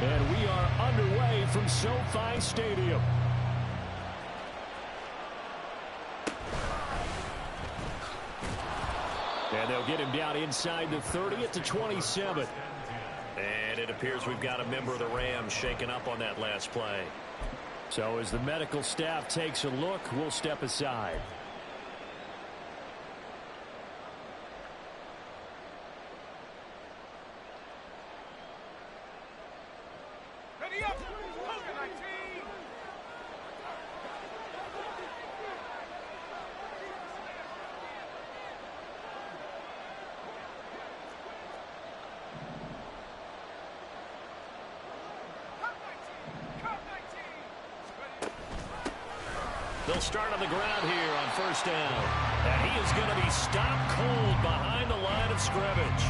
And we are underway from SoFi Stadium. And they'll get him down inside the 30 at the 27. And it appears we've got a member of the Rams shaken up on that last play. So as the medical staff takes a look, we'll step aside. Ready up! They'll start on the ground here on first down. And he is going to be stopped cold behind the line of scrimmage.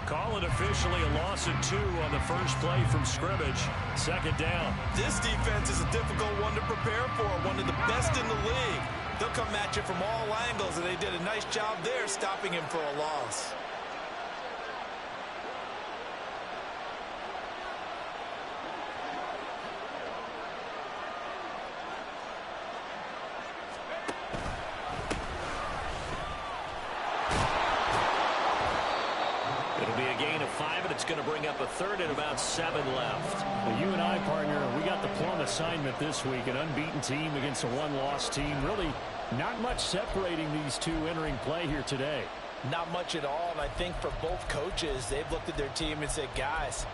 Call it officially a loss of 2 on the first play from scrimmage. Second down. This defense is a difficult one to prepare for, one of the best in the league. They'll come at you from all angles, and they did a nice job there stopping him for a loss. Going to bring up a third and about 7 left. Well, you and I, partner, we got the plum assignment this week. An unbeaten team against a one-loss team. Really not much separating these two entering play here today. Not much at all, and I think for both coaches, they've looked at their team and said, guys,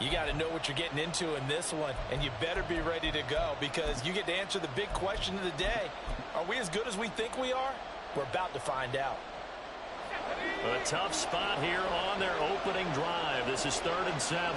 you got to know what you're getting into in this one, and you better be ready to go because you get to answer the big question of the day. Are we as good as we think we are? We're about to find out. A tough spot here on their opening drive. This is 3rd and 7.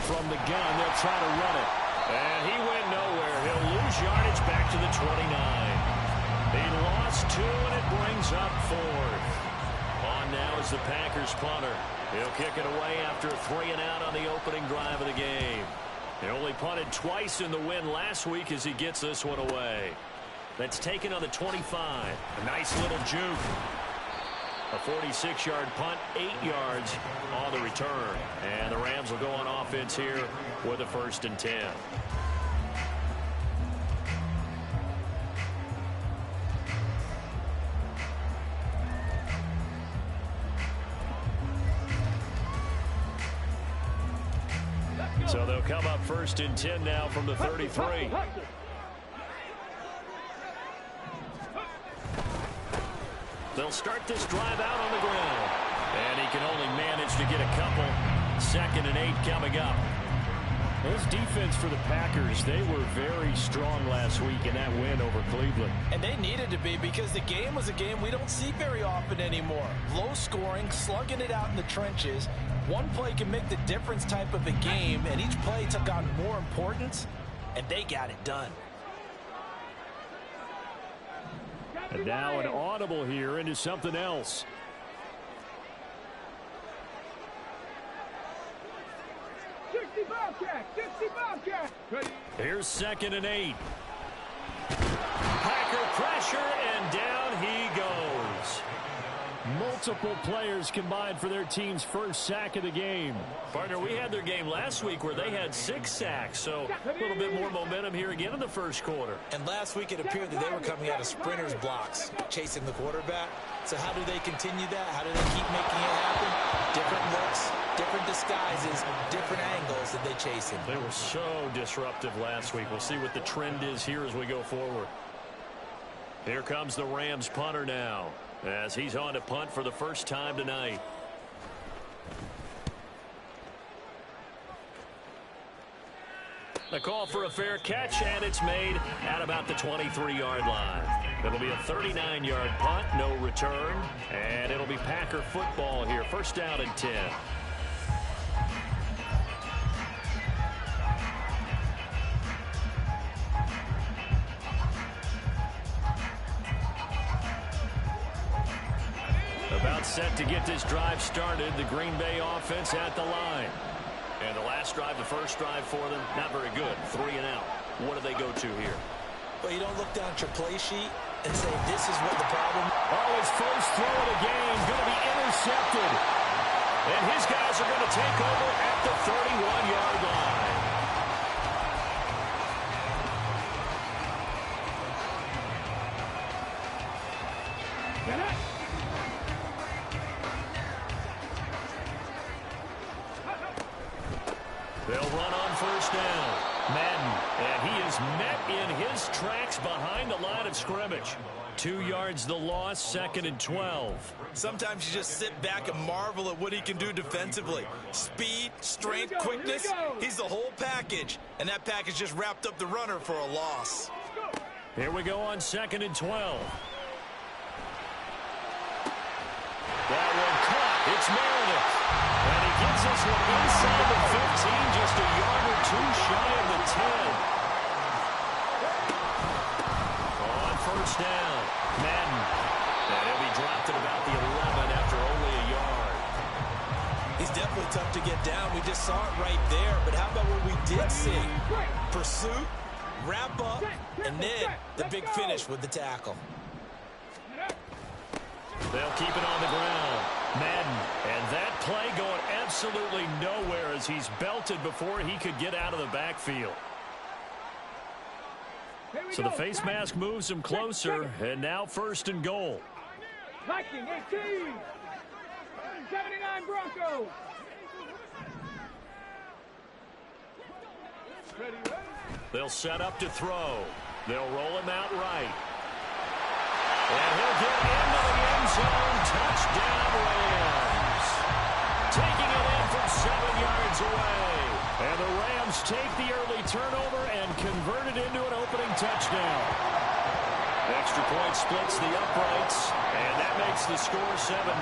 From the gun, they'll try to run it. And he went nowhere. He'll lose yardage back to the 29. He lost 2, and it brings up 4th. On now is the Packers punter. He'll kick it away after a 3-and-out on the opening drive of the game. He only punted twice in the win last week as he gets this one away. That's taken on the 25. A nice little juke. A 46-yard punt, 8 yards on the return. And the Rams will go on offense here with a 1st and 10. So they'll come up 1st and 10 now from the 33. They'll start this drive out on the ground. And he can only manage to get a couple. 2nd and 8 coming up. This defense for the Packers, they were very strong last week in that win over Cleveland. And they needed to be because the game was a game we don't see very often anymore. Low scoring, slugging it out in the trenches. One play can make the difference type of a game, and each play took on more importance, and they got it done. And now an audible here into something else. Here's 2nd and 8. Packer pressure, and down he goes. Multiple players combined for their team's first sack of the game. Partner, we had their game last week where they had 6 sacks, so a little bit more momentum here again in the first quarter. And last week it appeared that they were coming out of sprinters blocks, chasing the quarterback. So how do they continue that? How do they keep making it happen? Different looks, different disguises, different angles that they chase him. They were so disruptive last week. We'll see what the trend is here as we go forward. Here comes the Rams punter now, as he's on to punt for the first time tonight. The call for a fair catch, and it's made at about the 23-yard line. It'll be a 39-yard punt, no return, and it'll be Packer football here. 1st down and 10. About set to get this drive started. The Green Bay offense at the line. And the last drive, the first drive for them, not very good. 3 and out. What do they go to here? Well, you don't look down at your play sheet and say, this is what the problem. Oh, his first throw of the game going to be intercepted. And his guys are going to take over at the 31-yard line. They'll run on first down. Madden, and he is met in his tracks behind the line of scrimmage. 2 yards the loss, 2nd and 12. Sometimes you just sit back and marvel at what he can do defensively. Speed, strength, quickness, he's the whole package. And that package just wrapped up the runner for a loss. Here we go on 2nd and 12. That one caught. It's Meredith. And he gets this one inside the 15, just a yard or 2 shy of the 10. On first down, Madden. And he'll be dropped at about the 11 after only a yard. He's definitely tough to get down. We just saw it right there. But how about what we did see? Pursuit, wrap up, and then the big finish with the tackle. They'll keep it on the ground. Madden, and that play going absolutely nowhere as he's belted before he could get out of the backfield. So the face mask moves him closer, and now 1st and goal. Viking 18. 79 Broncos. They'll set up to throw. They'll roll him out right. And he'll get into the end zone. Touchdown, Rams. Taking it in from 7 yards away. And the Rams take the early turnover and convert it into an opening touchdown. Extra point splits the uprights, and that makes the score 7-0.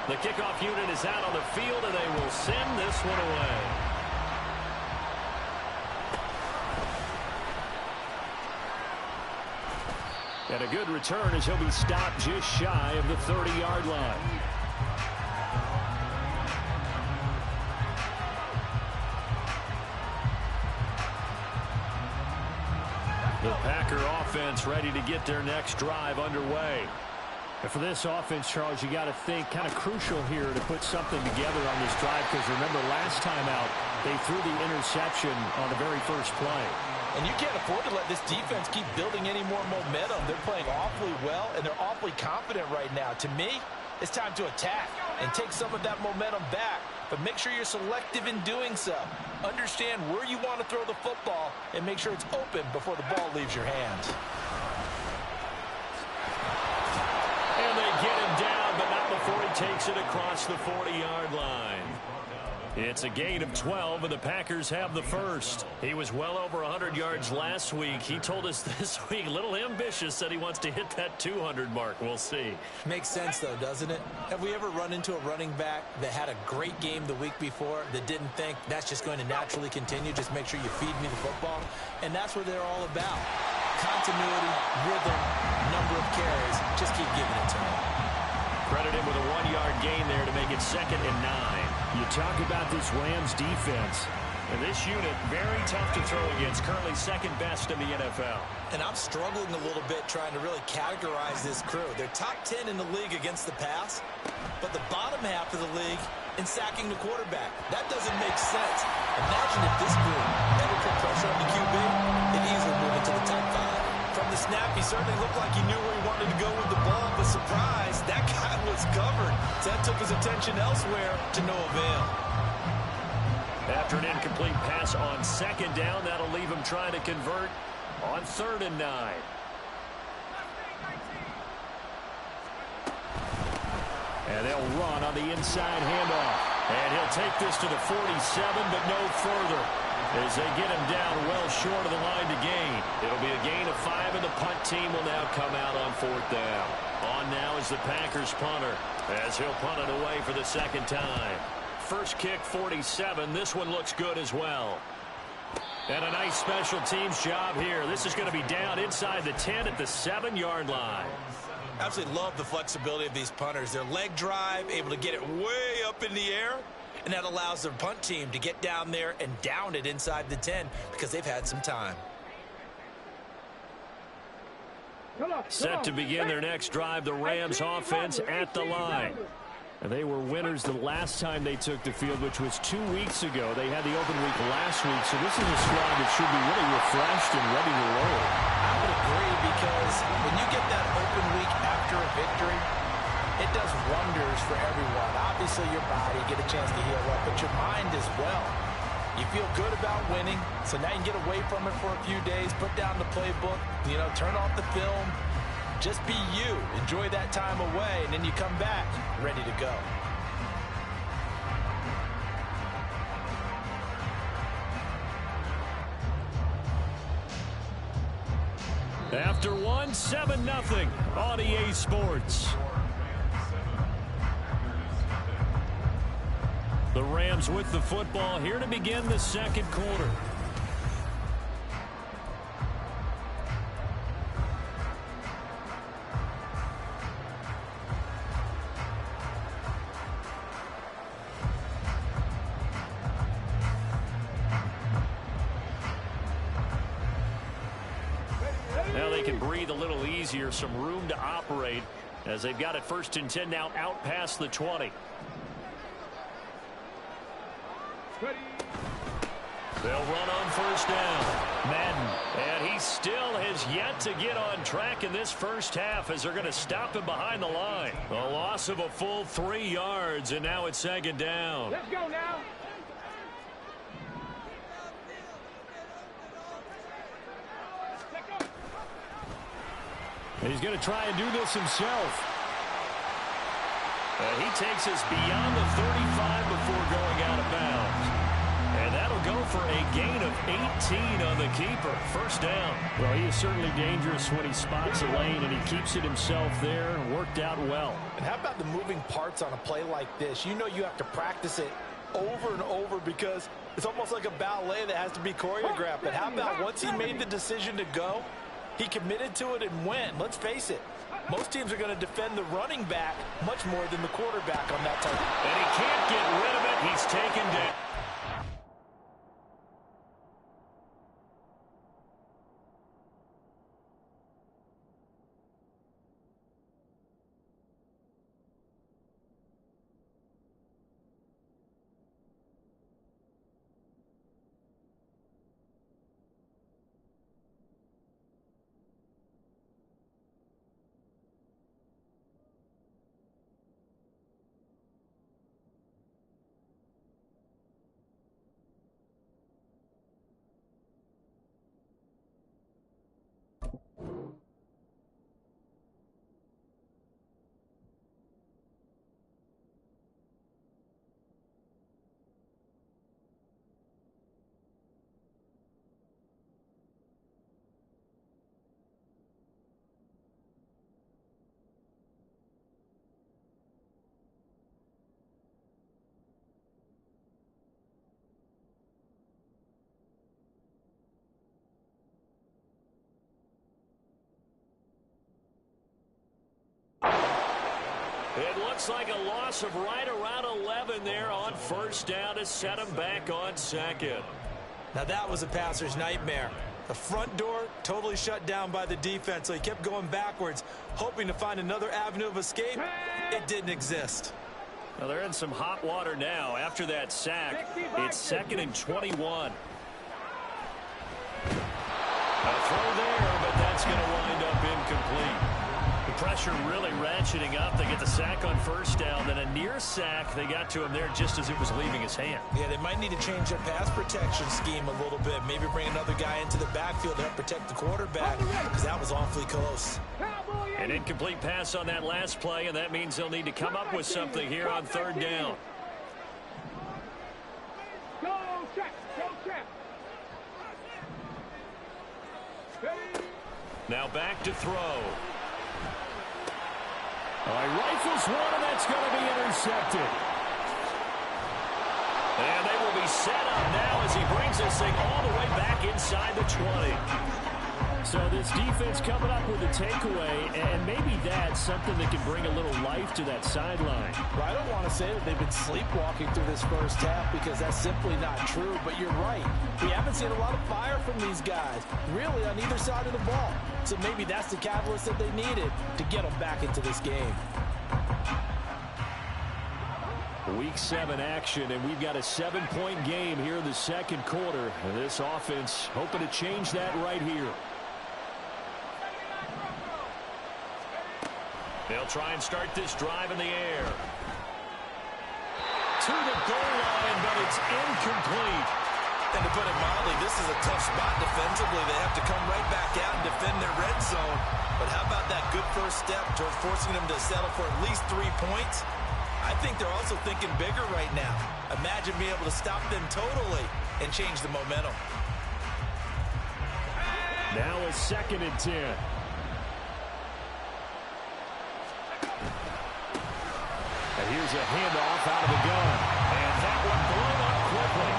The kickoff unit is out on the field, and they will send this one away. And a good return as he'll be stopped just shy of the 30-yard line. The Packer offense ready to get their next drive underway. And for this offense, Charles, you got to think kind of crucial here to put something together on this drive, because remember last time out they threw the interception on the very first play. And you can't afford to let this defense keep building any more momentum. They're playing awfully well, and they're awfully confident right now. To me, it's time to attack and take some of that momentum back. But make sure you're selective in doing so. Understand where you want to throw the football and make sure it's open before the ball leaves your hands. And they get him down, but not before he takes it across the 40-yard line. It's a gain of 12, and the Packers have the first. He was well over 100 yards last week. He told us this week, a little ambitious, said he wants to hit that 200 mark. We'll see. Makes sense, though, doesn't it? Have we ever run into a running back that had a great game the week before that didn't think that's just going to naturally continue? Just make sure you feed me the football. And that's what they're all about. Continuity, rhythm, number of carries. Just keep giving it to him. Credit him with a 1-yard gain there to make it 2nd and 9. You talk about this Rams defense. And this unit, very tough to throw against, currently 2nd best in the NFL. And I'm struggling a little bit trying to really categorize this crew. They're top 10 in the league against the pass, but the bottom half of the league in sacking the quarterback. That doesn't make sense. Imagine if this group ever put pressure on the QB, it easily move into the top 5. From the snap, he certainly looked like he knew where he wanted to go with the ball, but surprise, that guy was covered. So that took his attention elsewhere to no avail. After an incomplete pass on 2nd down, that'll leave him trying to convert on 3rd and 9. And they'll run on the inside handoff. And he'll take this to the 47, but no further, as they get him down well short of the line to gain. It'll be a gain of 5, and the punt team will now come out on 4th down. On now is the Packers punter, as he'll punt it away for the 2nd time. First kick, 47. This one looks good as well. And a nice special teams job here. This is going to be down inside the 10 at the 7-yard line. Absolutely love the flexibility of these punters. Their leg drive, able to get it way up in the air, and that allows their punt team to get down there and down it inside the 10 because they've had some time. Set to begin their next drive, the Rams offense at the line. And they were winners the last time they took the field, which was 2 weeks ago. They had the open week last week, so this is a squad that should be really refreshed and ready to roll. I would agree, because when you get that open week after a victory, it does wonders for everyone. Obviously, your body, get a chance to heal up, but your mind as well. You feel good about winning, so now you can get away from it for a few days, put down the playbook, turn off the film. Just be you. Enjoy that time away, and then you come back ready to go. After one, 7-0 on EA Sports. The Rams with the football here to begin the second quarter. Now they can breathe a little easier, some room to operate as they've got it 1st and 10 now out past the 20. They'll run on 1st down. Madden, and he still has yet to get on track in this first half as they're going to stop him behind the line. A loss of a full 3 yards, and now it's 2nd down. Let's go now. And he's going to try and do this himself. He takes us beyond the 35 before going out of bounds. And that'll go for a gain of 18 on the keeper. 1st down. Well, he is certainly dangerous when he spots a lane, and he keeps it himself there. Worked out well. And how about the moving parts on a play like this? You have to practice it over and over because it's almost like a ballet that has to be choreographed. But how about once he made the decision to go, he committed to it and went. Let's face it. Most teams are going to defend the running back much more than the quarterback on that type. And he can't get rid of it. He's taken down. It looks like a loss of right around 11 there on 1st down to set him back on 2nd. Now that was a passer's nightmare. The front door totally shut down by the defense, so he kept going backwards, hoping to find another avenue of escape. It didn't exist. Well, they're in some hot water now after that sack. It's 2nd and 21. A throw there, but that's going to wind up incomplete. The pressure really ratcheting up. They get the sack on 1st down, then a near sack. They got to him there just as it was leaving his hand. Yeah, they might need to change their pass protection scheme a little bit. Maybe bring another guy into the backfield to help protect the quarterback, because that was awfully close. An incomplete pass on that last play, and that means they'll need to come up with something here on 3rd down. Go check, go check. Now back to throw. Rifles one, and that's going to be intercepted. And they will be set up now as he brings this thing all the way back inside the 20. So this defense coming up with a takeaway, and maybe that's something that can bring a little life to that sideline. Well, I don't want to say that they've been sleepwalking through this first half because that's simply not true, but you're right. We haven't seen a lot of fire from these guys, really on either side of the ball. So maybe that's the catalyst that they needed to get them back into this game. Week 7 action, and we've got a 7-point game here in the second quarter. And this offense hoping to change that right here. They'll try and start this drive in the air. To the goal line, but it's incomplete. And to put it mildly, this is a tough spot defensively. They have to come right back out and defend their red zone. But how about that good first step towards forcing them to settle for at least 3 points? I think they're also thinking bigger right now. Imagine being able to stop them totally and change the momentum. Now a 2nd and 10. And here's a handoff out of the gun. And that one blown up quickly,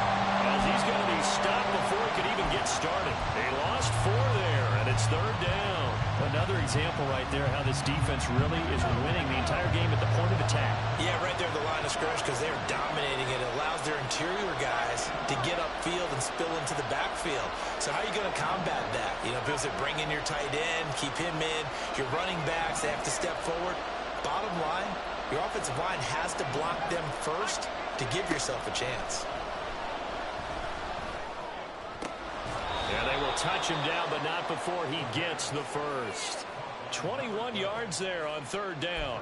as he's going to be stopped before he could even get started. They lost 4 there, and it's 3rd down. Another example right there how this defense really is winning the entire game at the point of attack. Yeah, right there at the line of scrimmage because they're dominating it. It allows their interior guys to get upfield and spill into the backfield. So how are you going to combat that? You know, people say bring in your tight end, keep him in. Your running backs, they have to step forward. Bottom line, your offensive line has to block them first to give yourself a chance. Yeah, they will touch him down, but not before he gets the first. 21 yards there on 3rd down.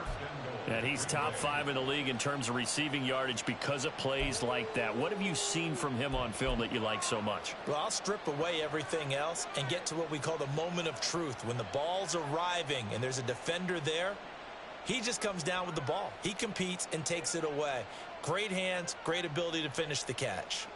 And he's top 5 in the league in terms of receiving yardage because of plays like that. What have you seen from him on film that you like so much? Well, I'll strip away everything else and get to what we call the moment of truth. When the ball's arriving and there's a defender there, he just comes down with the ball. He competes and takes it away. Great hands, great ability to finish the catch.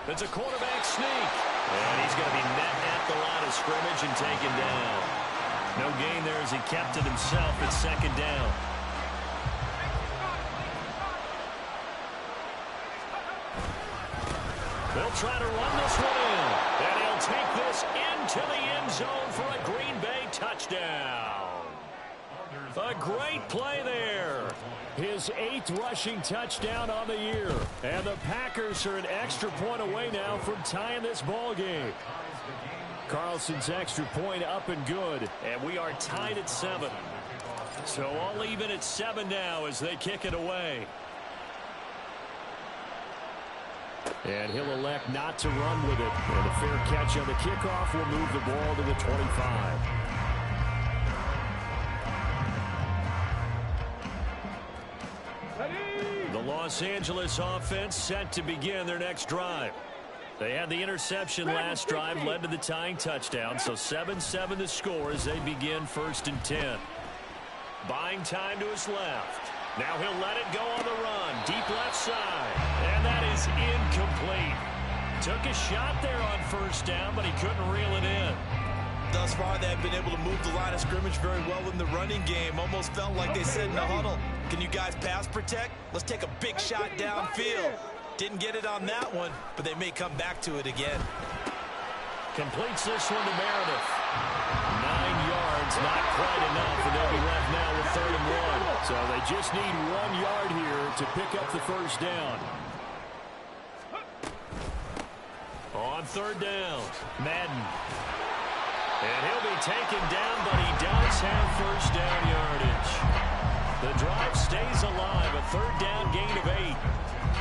It's a quarterback sneak. And he's going to be met at the line of scrimmage and taken down. No gain there as he kept it himself at 2nd down. They'll try to run this one in. And he'll take this into the end zone for a Green Bay touchdown. A great play there. His 8th rushing touchdown on the year. And the Packers are an extra point away now from tying this ball game. Carlson's extra point up and good. And we are tied at 7. So all even at 7 now as they kick it away. And he'll elect not to run with it. And a fair catch on the kickoff will move the ball to the 25. The Los Angeles offense set to begin their next drive. They had the interception last drive, led to the tying touchdown. So 7-7 the score as they begin 1st and 10. Buying time to his left. Now he'll let it go on the run. Deep left side. And that is incomplete. Took a shot there on 1st down, but he couldn't reel it in. Thus far, they've been able to move the line of scrimmage very well in the running game. Almost felt like they said in the huddle, can you guys pass protect? Let's take a big shot downfield. Didn't get it on that one, but they may come back to it again. Completes this one to Meredith. 9 yards, not quite enough, and they'll be left now with 3rd and 1. So they just need 1 yard here to pick up the 1st down. On 3rd down, Madden. And he'll be taken down, but he does have 1st down yardage. The drive stays alive, a 3rd down gain of 8.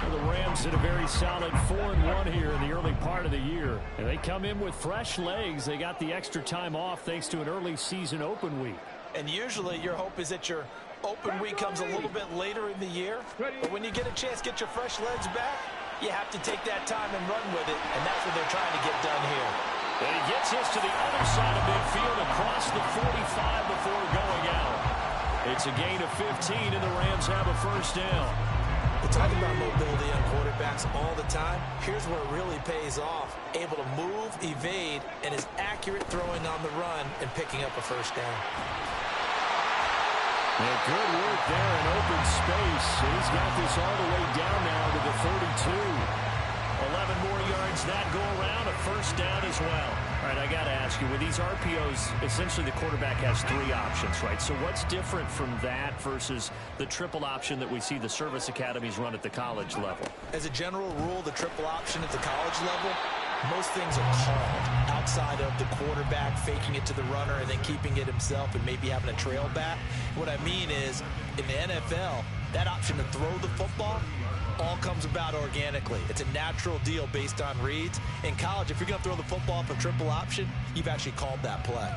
Well, the Rams did a very solid 4-1 here in the early part of the year. And they come in with fresh legs. They got the extra time off thanks to an early season open week. And usually your hope is that your open week comes a little bit later in the year. But when you get a chance to get your fresh legs back, you have to take that time and run with it. And that's what they're trying to get done here. And he gets this to the other side of midfield across the 45 before going out. It's a gain of 15, and the Rams have a 1st down. We talk about mobility on quarterbacks all the time. Here's where it really pays off. Able to move, evade, and is accurate throwing on the run and picking up a 1st down. And good work there in open space. And he's got this all the way down now to the 32. 11 more yards that go around, a first down as well. All right, I got to ask you, with these RPOs, essentially the quarterback has 3 options, right? So what's different from that versus the triple option that we see the service academies run at the college level? As a general rule, the triple option at the college level, most things are called outside of the quarterback faking it to the runner and then keeping it himself and maybe having a trail back. What I mean is, in the NFL, that option to throw the football all comes about organically. It's a natural deal based on reads. In college, if you're going to throw the football off a triple option, you've actually called that play.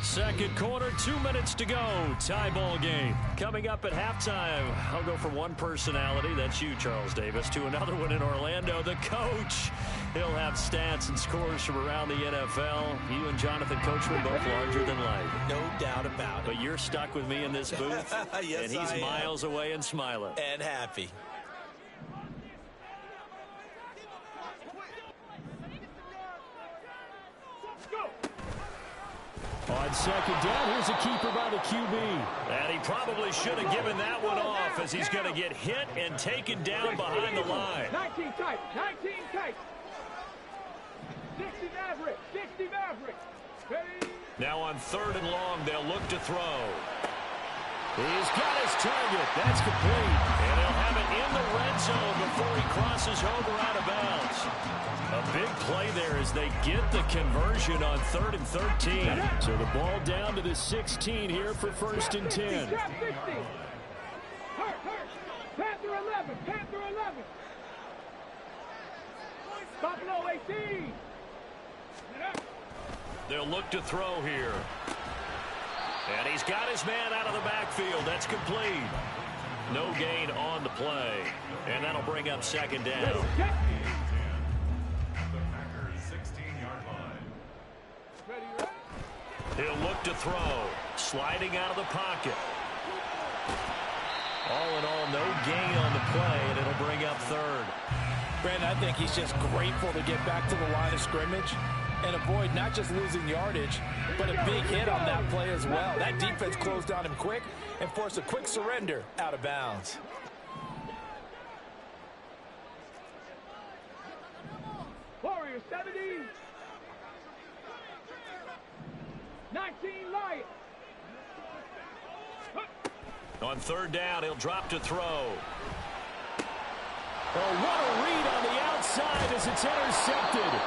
Second quarter, 2 minutes to go. Tie ball game. Coming up at halftime, I'll go from one personality, that's you, Charles Davis, to another one in Orlando, the coach. He'll have stats and scores from around the NFL. You and Jonathan Coachman both larger than life. No doubt about it. But you're stuck with me in this booth, yes, and he's miles away and smiling. And happy. On second down, here's a keeper by the QB. And he probably should have given that one off as he's going to get hit and taken down behind the line. 19 tight, 19 tight. 60 Maverick, 60 Maverick. Ready? Now on third and long, they'll look to throw. He's got his target. That's complete. And they'll have it in the red zone before he crosses over out of bounds. A big play there as they get the conversion on 3rd and 13. So the ball down to the 16 here for 1st and 10. Trap 60. Hurt. Panther 11, Panther 11. Buffalo 18. They'll look to throw here. And he's got his man out of the backfield. That's complete. No gain on the play. And that'll bring up second down. He'll look to throw. Sliding out of the pocket. All in all, no gain on the play, and it'll bring up third. Brandon, I think he's just grateful to get back to the line of scrimmage and avoid not just losing yardage, but a big hit on that play as well. That defense closed on him quick and forced a quick surrender out of bounds. Warriors 70. 19 Lions. On third down, he'll drop to throw. Oh, what a read on the outside as it's intercepted.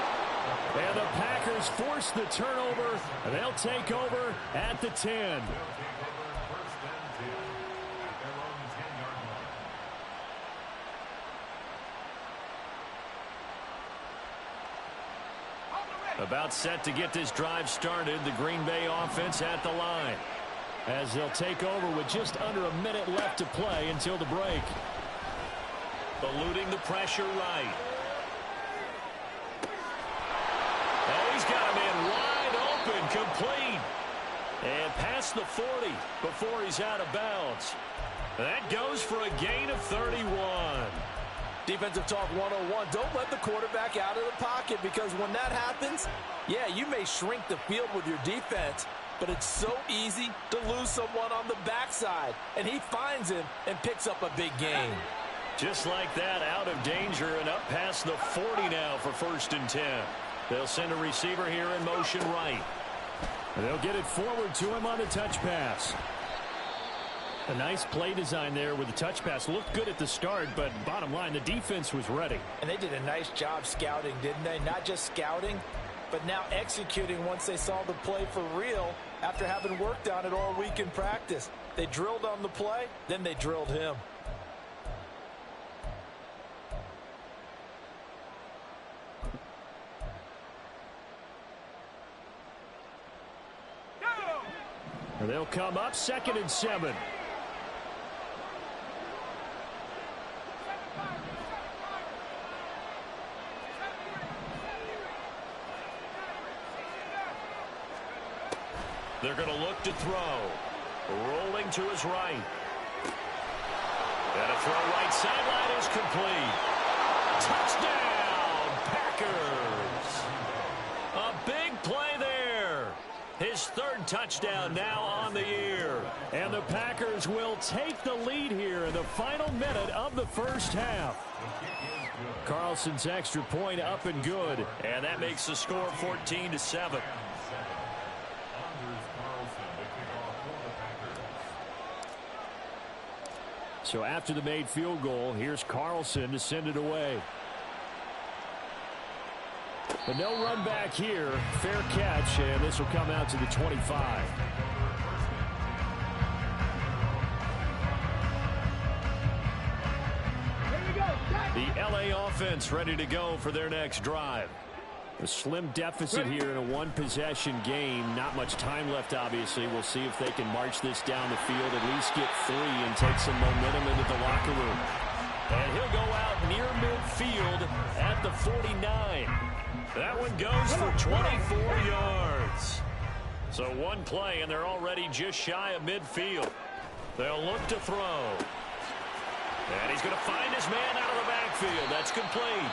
And the Packers force the turnover. They'll take over at the 10. About set to get this drive started, the Green Bay offense at the line. As they'll take over with just under a minute left to play until the break. Eluding the pressure right. Oh, he's got a man wide open, complete. And past the 40 before he's out of bounds. That goes for a gain of 31. Defensive talk 101. Don't let the quarterback out of the pocket, because when that happens, yeah, you may shrink the field with your defense, but it's so easy to lose someone on the backside. And he finds him and picks up a big gain. Just like that, out of danger and up past the 40 now for 1st and 10. They'll send a receiver here in motion right. They'll get it forward to him on the touch pass. A nice play design there with the touch pass. Looked good at the start, but bottom line, the defense was ready. And they did a nice job scouting, didn't they? Not just scouting, but now executing once they saw the play for real after having worked on it all week in practice. They drilled on the play, then they drilled him. They'll come up 2nd and 7. They're going to look to throw. Rolling to his right. And a throw right sideline is complete. Touchdown, Packers. A big play there. His third touchdown now on the year. And the Packers will take the lead here in the final minute of the first half. Carlson's extra point up and good. And that makes the score 14-7. So after the made field goal, here's Carlson to send it away. But no run back here. Fair catch, and this will come out to the 25. The LA offense ready to go for their next drive. A slim deficit here in a one-possession game. Not much time left, obviously. We'll see if they can march this down the field, at least get 3 and take some momentum into the locker room. And he'll go out near midfield at the 49. That one goes for 24 yards. So one play, and they're already just shy of midfield. They'll look to throw. And he's going to find his man out of the backfield. That's complete.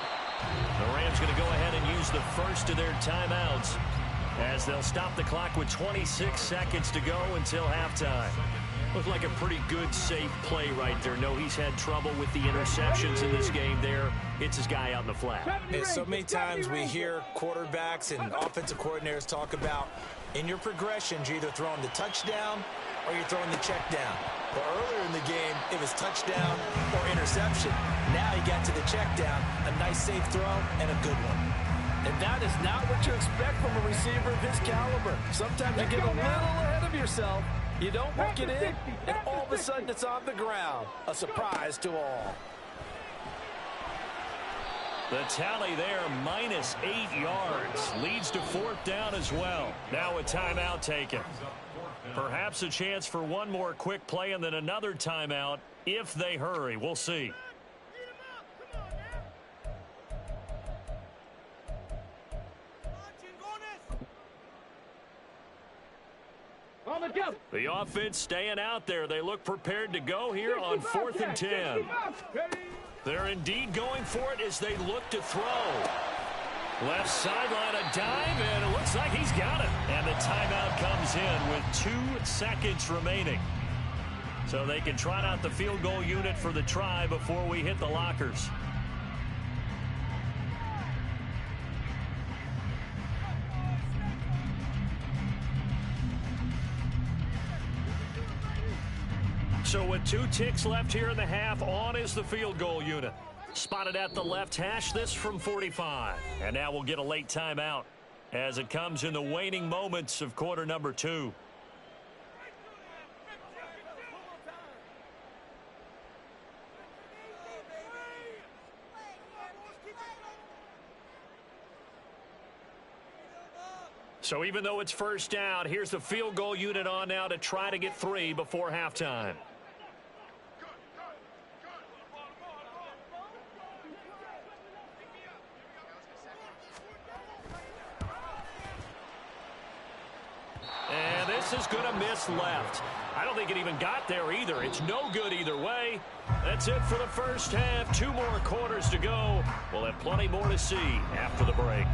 The Rams going to go ahead and use the first of their timeouts as they'll stop the clock with 26 seconds to go until halftime. Looked like a pretty good, safe play right there. No, he's had trouble with the interceptions in this game there. Hits his guy out in the flat. And so many times we hear quarterbacks and offensive coordinators talk about in your progressions, you're either throwing the touchdown or you're throwing the check down. But earlier in the game, it was touchdown or interception. Now he got to the check down, a nice safe throw, and a good one. And that is not what you expect from a receiver of his caliber. Sometimes you get a little ahead of yourself. You don't work it in, and all of a sudden it's on the ground. A surprise to all. The tally there, minus 8 yards. Leads to 4th down as well. Now a timeout taken. Perhaps a chance for one more quick play and then another timeout if they hurry. We'll see. The offense staying out there. They look prepared to go here on 4th and 10. They're indeed going for it as they look to throw. Left sideline, a dive, and it looks like he's got it. And the timeout comes in with 2 seconds remaining. So they can trot out the field goal unit for the try before we hit the lockers. So with 2 ticks left here in the half, on is the field goal unit. Spotted at the left hash, this from 45. And now we'll get a late timeout as it comes in the waning moments of quarter number 2. So even though it's first down, here's the field goal unit on now to try to get 3 before halftime. And this is going to miss left. I don't think it even got there either. It's no good either way. That's it for the first half. 2 more quarters to go. We'll have plenty more to see after the break.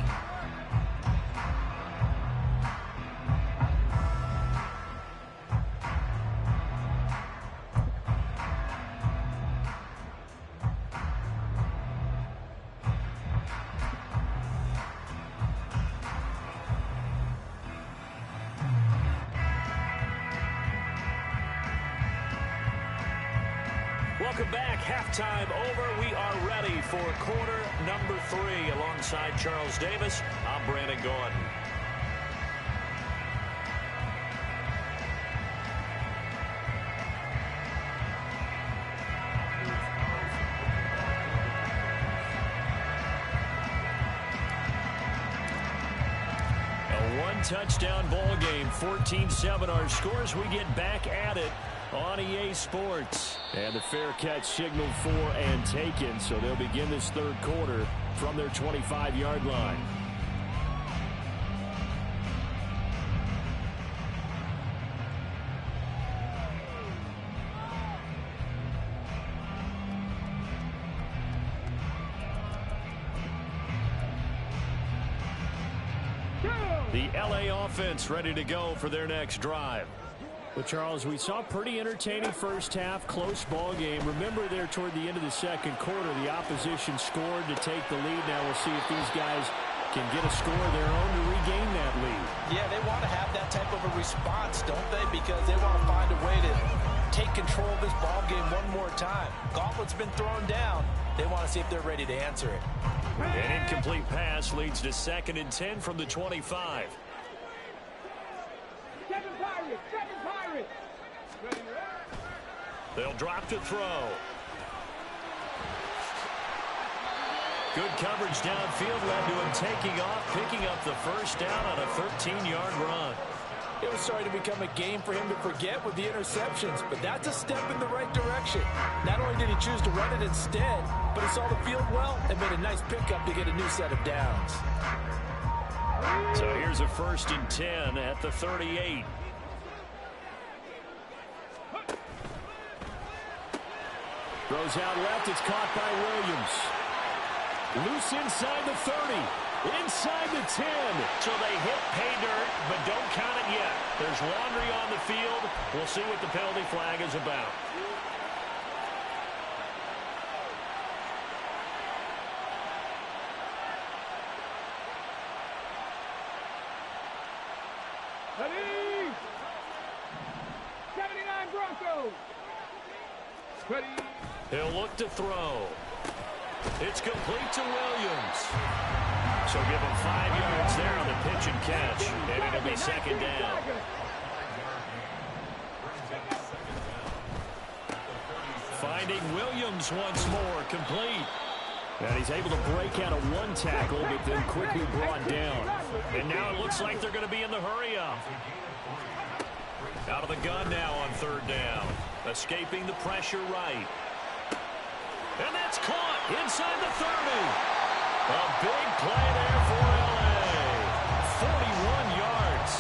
Welcome back. Halftime over. We are ready for quarter number 3. Alongside Charles Davis, I'm Brandon Gaudin. A one-touchdown ball game, 14-7 our scores. We get back at it on EA Sports. And the fair catch signaled for and taken, so they'll begin this third quarter from their 25-yard line. The LA offense ready to go for their next drive. Well, Charles, we saw a pretty entertaining first half, close ball game. Remember there toward the end of the second quarter, the opposition scored to take the lead. Now we'll see if these guys can get a score of their own to regain that lead. Yeah, they want to have that type of a response, don't they? Because they want to find a way to take control of this ball game one more time. Gauntlet's been thrown down. They want to see if they're ready to answer it. An incomplete pass leads to 2nd and 10 from the 25. Seven Pirates. They'll drop to throw. Good coverage downfield led to him taking off, picking up the first down on a 13-yard run. It was starting to become a game for him to forget with the interceptions, but that's a step in the right direction. Not only did he choose to run it instead, but he saw the field well and made a nice pickup to get a new set of downs. So here's a 1st and 10 at the 38. Throws out left. It's caught by Williams. Loose inside the 30. Inside the 10. So they hit pay dirt, but don't count it yet. There's laundry on the field. We'll see what the penalty flag is about. Ready? 79 Broncos. Ready? He'll look to throw. It's complete to Williams. So give him 5 yards there on the pitch and catch, and it'll be 2nd down. Finding Williams once more, complete. And he's able to break out of one tackle, but then quickly brought down. And now it looks like they're going to be in the hurry-up. Out of the gun now on 3rd down. Escaping the pressure right. And that's caught inside the 30. A big play there for LA. 41 yards.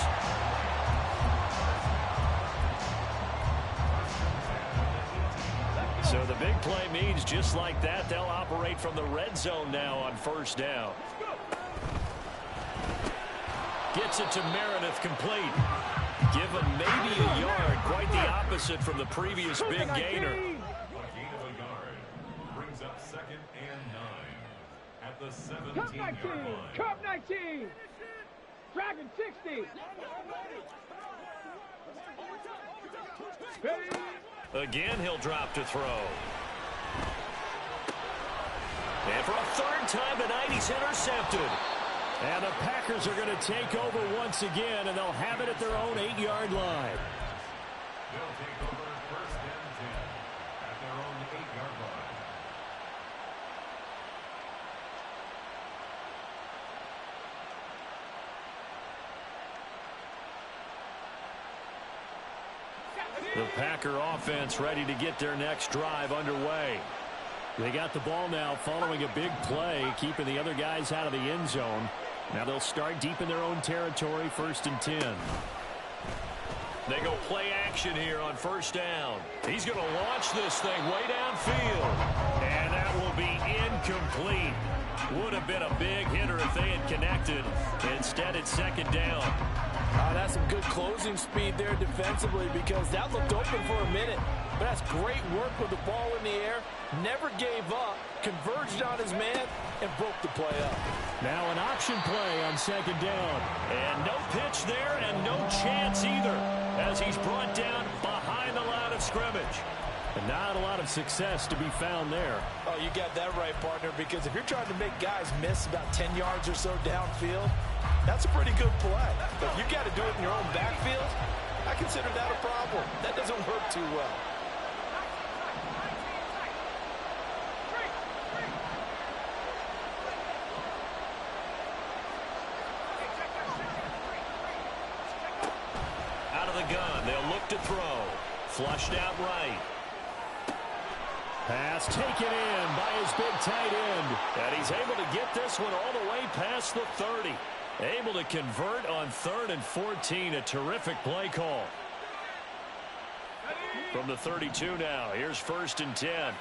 So the big play means just like that, they'll operate from the red zone now on 1st down. Gets it to Meredith, complete. Give him maybe a yard, quite the opposite from the previous big gainer. Brings up 2nd and 9 at the 17-yard Cup 19. line. Cup 19. Dragon 60. Ready? Again, he'll drop to throw. And for a 3rd time tonight, he's intercepted. And the Packers are going to take over once again, and they'll have it at their own 8-yard line. They'll take over 1st and 10 at their own 8-yard line. The Packer offense ready to get their next drive underway. They got the ball now following a big play, keeping the other guys out of the end zone. Now they'll start deep in their own territory, 1st and 10. They go play action here on 1st down. He's going to launch this thing way downfield. And that will be incomplete. Would have been a big hitter if they had connected. Instead, it's 2nd down. That's some good closing speed there defensively, because that looked open for a minute. But that's great work with the ball in the air. Never gave up, converged on his man, and broke the play up. Now an option play on 2nd down. And no pitch there, and no chance either, as he's brought down behind the line of scrimmage. And not a lot of success to be found there. Oh, you got that right, partner, because if you're trying to make guys miss about 10 yards or so downfield, that's a pretty good play. But if you got to do it in your own backfield, I consider that a problem. That doesn't work too well. Out of the gun, they'll look to throw. Flushed out right. Pass taken in by his big tight end. And he's able to get this one all the way past the 30. Able to convert on 3rd and 14. A terrific play call. From the 32 now, here's 1st and 10.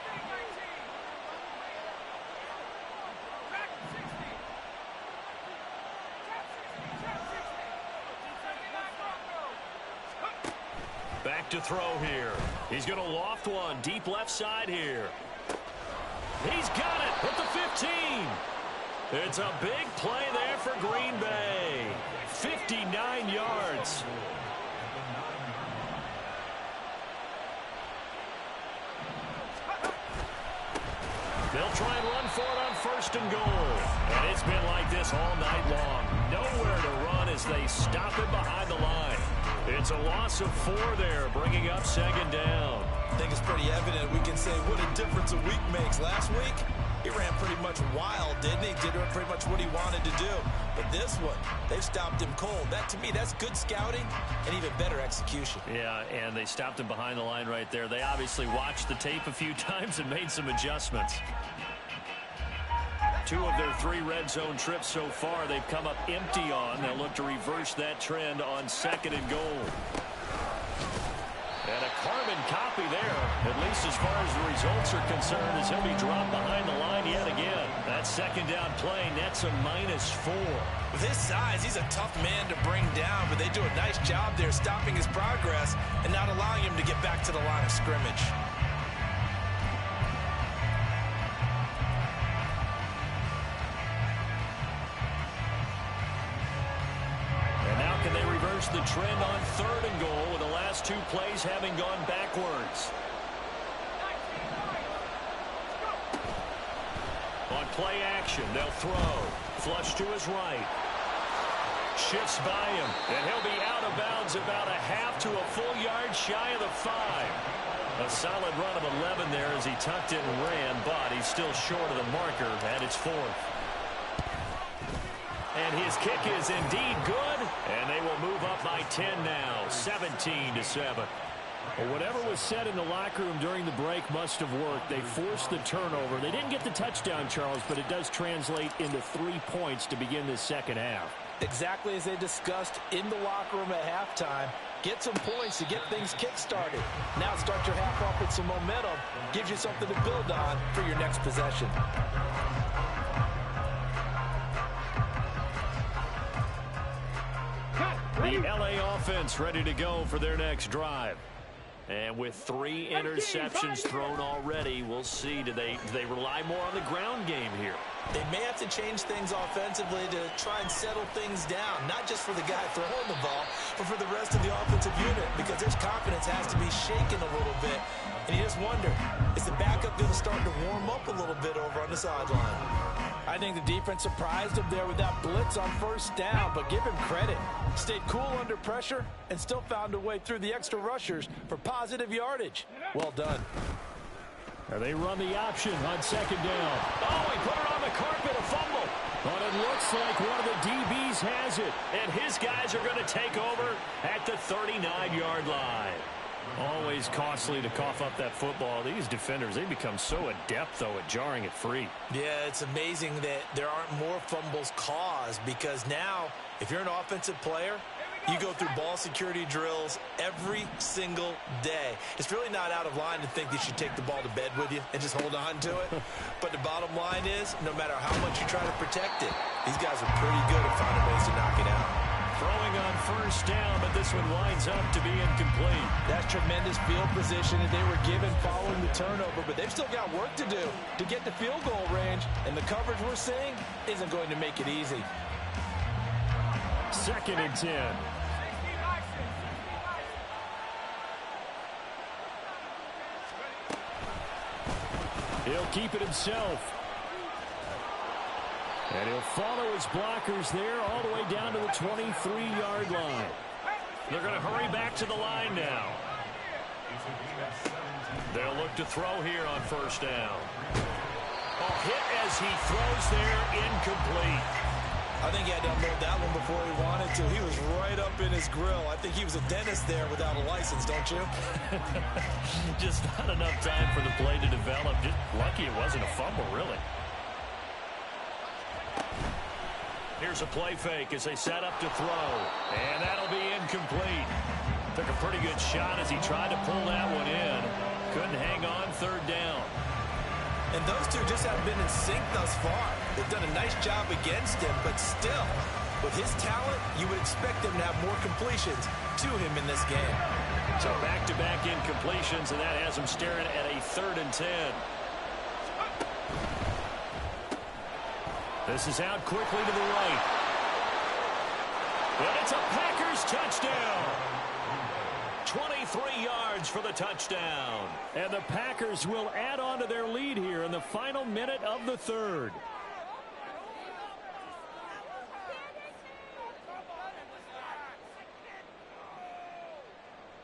look to throw here. He's going to loft one deep left side here. He's got it at the 15. It's a big play there for Green Bay. 59 yards. They'll try and run for it on 1st and goal. And it's been like this all night long. Nowhere to run as they stop it behind the line. It's a loss of 4 there, bringing up 2nd down. I think it's pretty evident. We can say what a difference a week makes. Last week, he ran pretty much wild, didn't he? Did pretty much what he wanted to do. But this one, they stopped him cold. That, to me, that's good scouting and even better execution. Yeah, and they stopped him behind the line right there. They obviously watched the tape a few times and made some adjustments. 2 of their 3 red zone trips so far, they've come up empty on. They'll look to reverse that trend on 2nd and goal. And a carbon copy there, at least as far as the results are concerned, as he'll be dropped behind the line yet again. That 2nd down play nets a -4. With his size, he's a tough man to bring down, but they do a nice job there stopping his progress and not allowing him to get back to the line of scrimmage. Can they reverse the trend on 3rd and goal with the last 2 plays having gone backwards? On play action, they'll throw. Flush to his right. Shifts by him, and he'll be out of bounds about a half to a full yard shy of the 5. A solid run of 11 there as he tucked it and ran, but he's still short of the marker at its 4th. And his kick is indeed good, and they will move up by 10 now, 17-7. Well, whatever was said in the locker room during the break must have worked. They forced the turnover. They didn't get the touchdown, Charles, but it does translate into 3 points to begin this 2nd half. Exactly as they discussed in the locker room at halftime. Get some points to get things kick-started. Now start your half off with some momentum. Gives you something to build on for your next possession. The LA offense ready to go for their next drive. And with 3 interceptions thrown already, we'll see. Do they rely more on the ground game here? They may have to change things offensively to try and settle things down, not just for the guy throwing the ball, but for the rest of the offensive unit, because their confidence has to be shaken a little bit. And you just wonder, is the backup going to start to warm up a little bit over on the sideline? I think the defense surprised him there with that blitz on 1st down, but give him credit. Stayed cool under pressure and still found a way through the extra rushers for positive yardage. Well done. They run the option on 2nd down. Oh, he put it on the carpet, a fumble. But it looks like one of the DBs has it. And his guys are going to take over at the 39-yard line. Always costly to cough up that football. These defenders, they become so adept, though, at jarring it free. Yeah, it's amazing that there aren't more fumbles caused, because now, if you're an offensive player, you go through ball security drills every single day. It's really not out of line to think that you should take the ball to bed with you and just hold on to it. But the bottom line is, no matter how much you try to protect it, these guys are pretty good at finding ways to knock it out. Throwing on 1st down, but this one winds up to be incomplete. That's tremendous field position that they were given following the turnover, but they've still got work to do to get to field goal range, and the coverage we're seeing isn't going to make it easy. 2nd and 10. He'll keep it himself. And he'll follow his blockers there all the way down to the 23-yard line. They're going to hurry back to the line now. They'll look to throw here on 1st down. Oh, hit as he throws there, incomplete. I think he had to unload that one before he wanted to. He was right up in his grill. I think he was a dentist there without a license, don't you? Just not enough time for the play to develop. Just lucky it wasn't a fumble, really. Here's a play fake as they set up to throw. And that'll be incomplete. Took a pretty good shot as he tried to pull that one in. Couldn't hang on 3rd down. And those two just haven't been in sync thus far. They've done a nice job against him, but still, With his talent, you would expect him to have more completions to him in this game. So back-to-back incompletions, and that has him staring at a 3rd and 10. This is out quickly to the right. And it's a Packers touchdown. 23 yards for the touchdown. And the Packers will add on to their lead here in the final minute of the 3rd.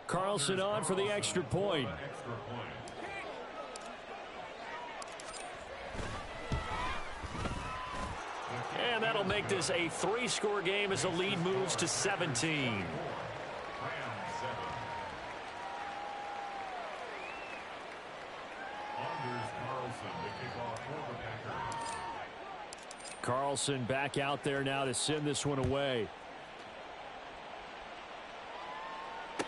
Carlson on for the extra point. And that'll make this a 3-score game as the lead moves to 17. Carlson back out there now to send this one away.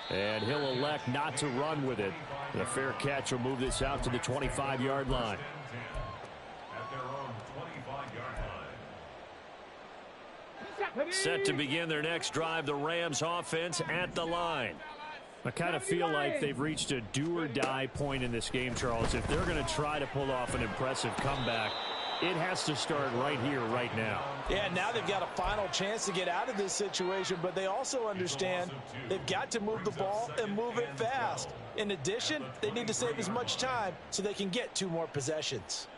And he'll elect not to run with it. And a fair catch will move this out to the 25-yard line. Set to begin their next drive, the Rams offense at the line. I kind of feel like they've reached a do-or-die point in this game, Charles. If they're going to try to pull off an impressive comeback, it has to start right here, right now. Yeah, now they've got a final chance to get out of this situation, but they also understand they've got to move the ball and move it fast. In addition, they need to save as much time so they can get 2 more possessions.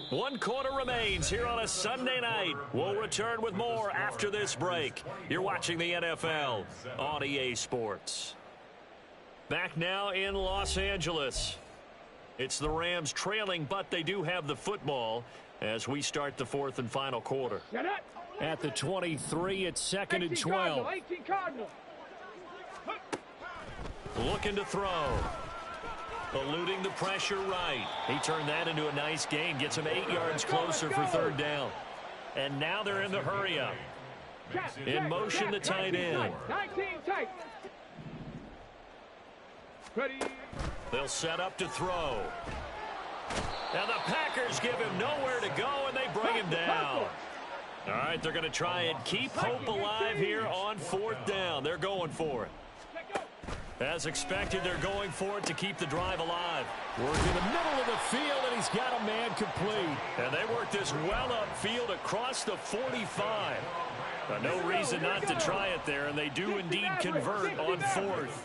One quarter remains here on a Sunday night. We'll return with more after this break. You're watching the NFL on EA Sports. Back now in Los Angeles. It's the Rams trailing, but they do have the football as we start the 4th and final quarter. At the 23, it's 2nd and 12. Looking to throw. Eluding the pressure right. He turned that into a nice gain. Gets him 8 yards closer for 3rd down. And now they're in the hurry up. In motion, the tight end. They'll set up to throw. Now the Packers give him nowhere to go, and they bring him down. All right, they're going to try and keep hope alive here on 4th down. They're going for it. As expected, they're going for it to keep the drive alive. Work in the middle of the field, and he's got a man complete. And they work this well upfield across the 45. No reason not to try it there, and they do indeed convert on 4th.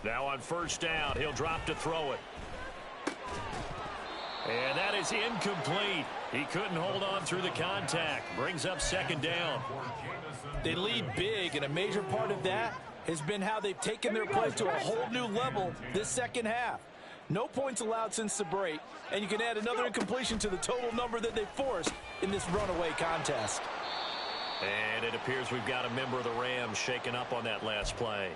Now on 1st down, he'll drop to throw it. And that is incomplete. He couldn't hold on through the contact. Brings up 2nd down. They lead big, and a major part of that has been how they've taken their play to a whole new level this 2nd half. No points allowed since the break, and you can add another incompletion to the total number that they forced in this runaway contest. And it appears we've got a member of the Rams shaken up on that last play.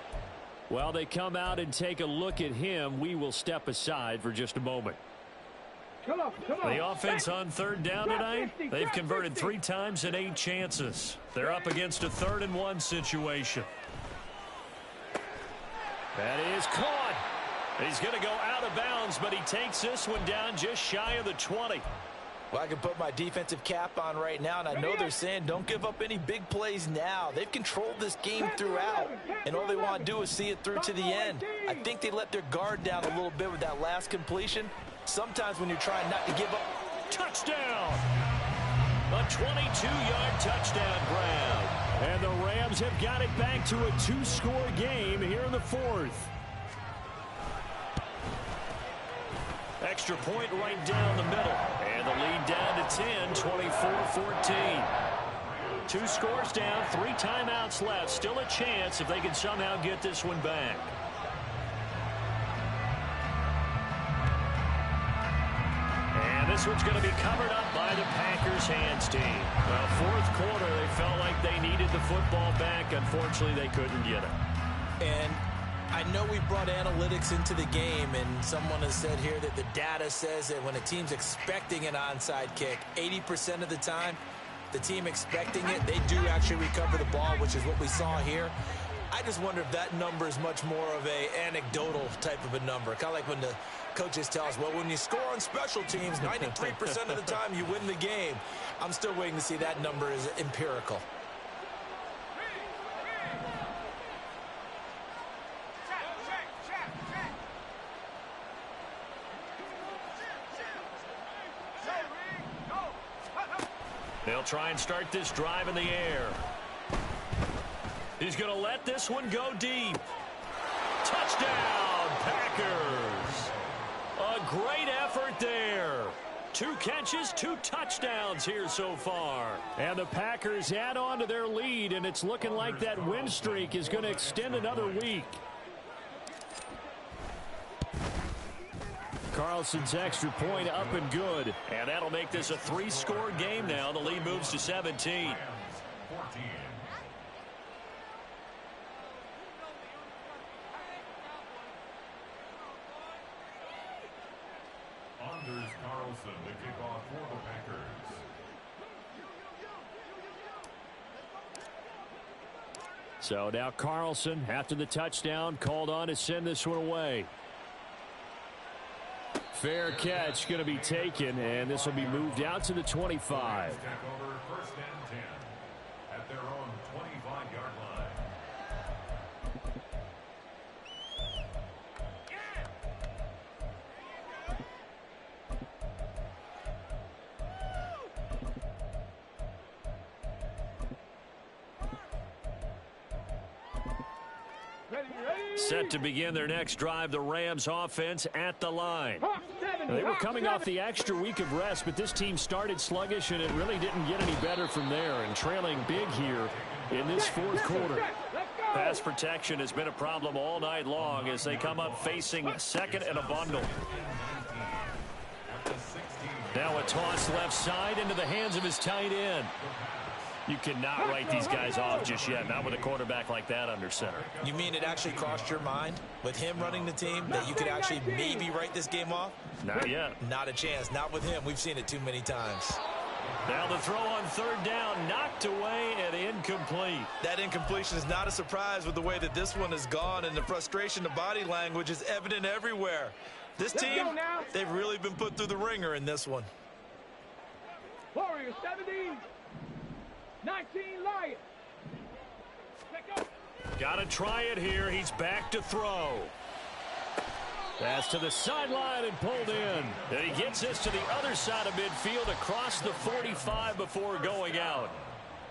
While they come out and take a look at him, we will step aside for just a moment. Come on. The offense on 3rd down tonight, they've converted 3 times in 8 chances. They're up against a 3rd and 1 situation. That is caught. He's going to go out of bounds, but he takes this one down just shy of the 20. Well, I can put my defensive cap on right now, and I know they're saying don't give up any big plays now. They've controlled this game throughout, and all they want to do is see it through to the end. I think they let their guard down a little bit with that last completion. Sometimes when you're trying not to give up. Touchdown! A 22-yard touchdown grab. And the Rams have got it back to a 2-score game here in the 4th. Extra point right down the middle. And the lead down to 10, 24-14. 2 scores down, 3 timeouts left. Still a chance if they can somehow get this one back. And this one's going to be covered up by the Packers hands team. Well, 4th quarter, they felt like they needed the football back. Unfortunately, they couldn't get it. And I know we brought analytics into the game, and someone has said here that the data says that when a team's expecting an onside kick, 80% of the time, the team expecting it, they do actually recover the ball, which is what we saw here. I just wonder if that number is much more of a anecdotal type of a number. Kind of like when the coaches tell us, well, when you score on special teams, 93% of the time you win the game. I'm still waiting to see that number is empirical. They'll try and start this drive in the air. He's going to let this one go deep. Touchdown, Packers. A great effort there. 2 catches, 2 touchdowns here so far. And the Packers add on to their lead, and it's looking like that win streak is going to extend another week. Carlson's extra point up and good. And that'll make this a 3-score game now. The lead moves to 17. Anders Carlson to kick off for the Packers. So now Carlson, after the touchdown, called on to send this one away. Fair catch going to be taken, and this will be moved out to the 25. Take over 1st and 10 at their own 25-yard line. Set to begin their next drive, the Rams offense at the line. They were coming off the extra week of rest, but this team started sluggish, and it really didn't get any better from there, and trailing big here in this 4th quarter. Pass protection has been a problem all night long as they come up facing 2nd and a bundle. Now a toss left side into the hands of his tight end. You cannot write these guys off just yet, not with a quarterback like that under center. You mean it actually crossed your mind with him running the team that you could actually maybe write this game off? Not yet. Not a chance. Not with him. We've seen it too many times. Now the throw on 3rd down, knocked away and incomplete. That incompletion is not a surprise with the way that this one has gone, and the frustration, the body language is evident everywhere. This team, they've really been put through the ringer in this one. Warriors 17. 19 Lions. Got to try it here. He's back to throw. Pass to the sideline and pulled in. And he gets this to the other side of midfield across the 45 before going out.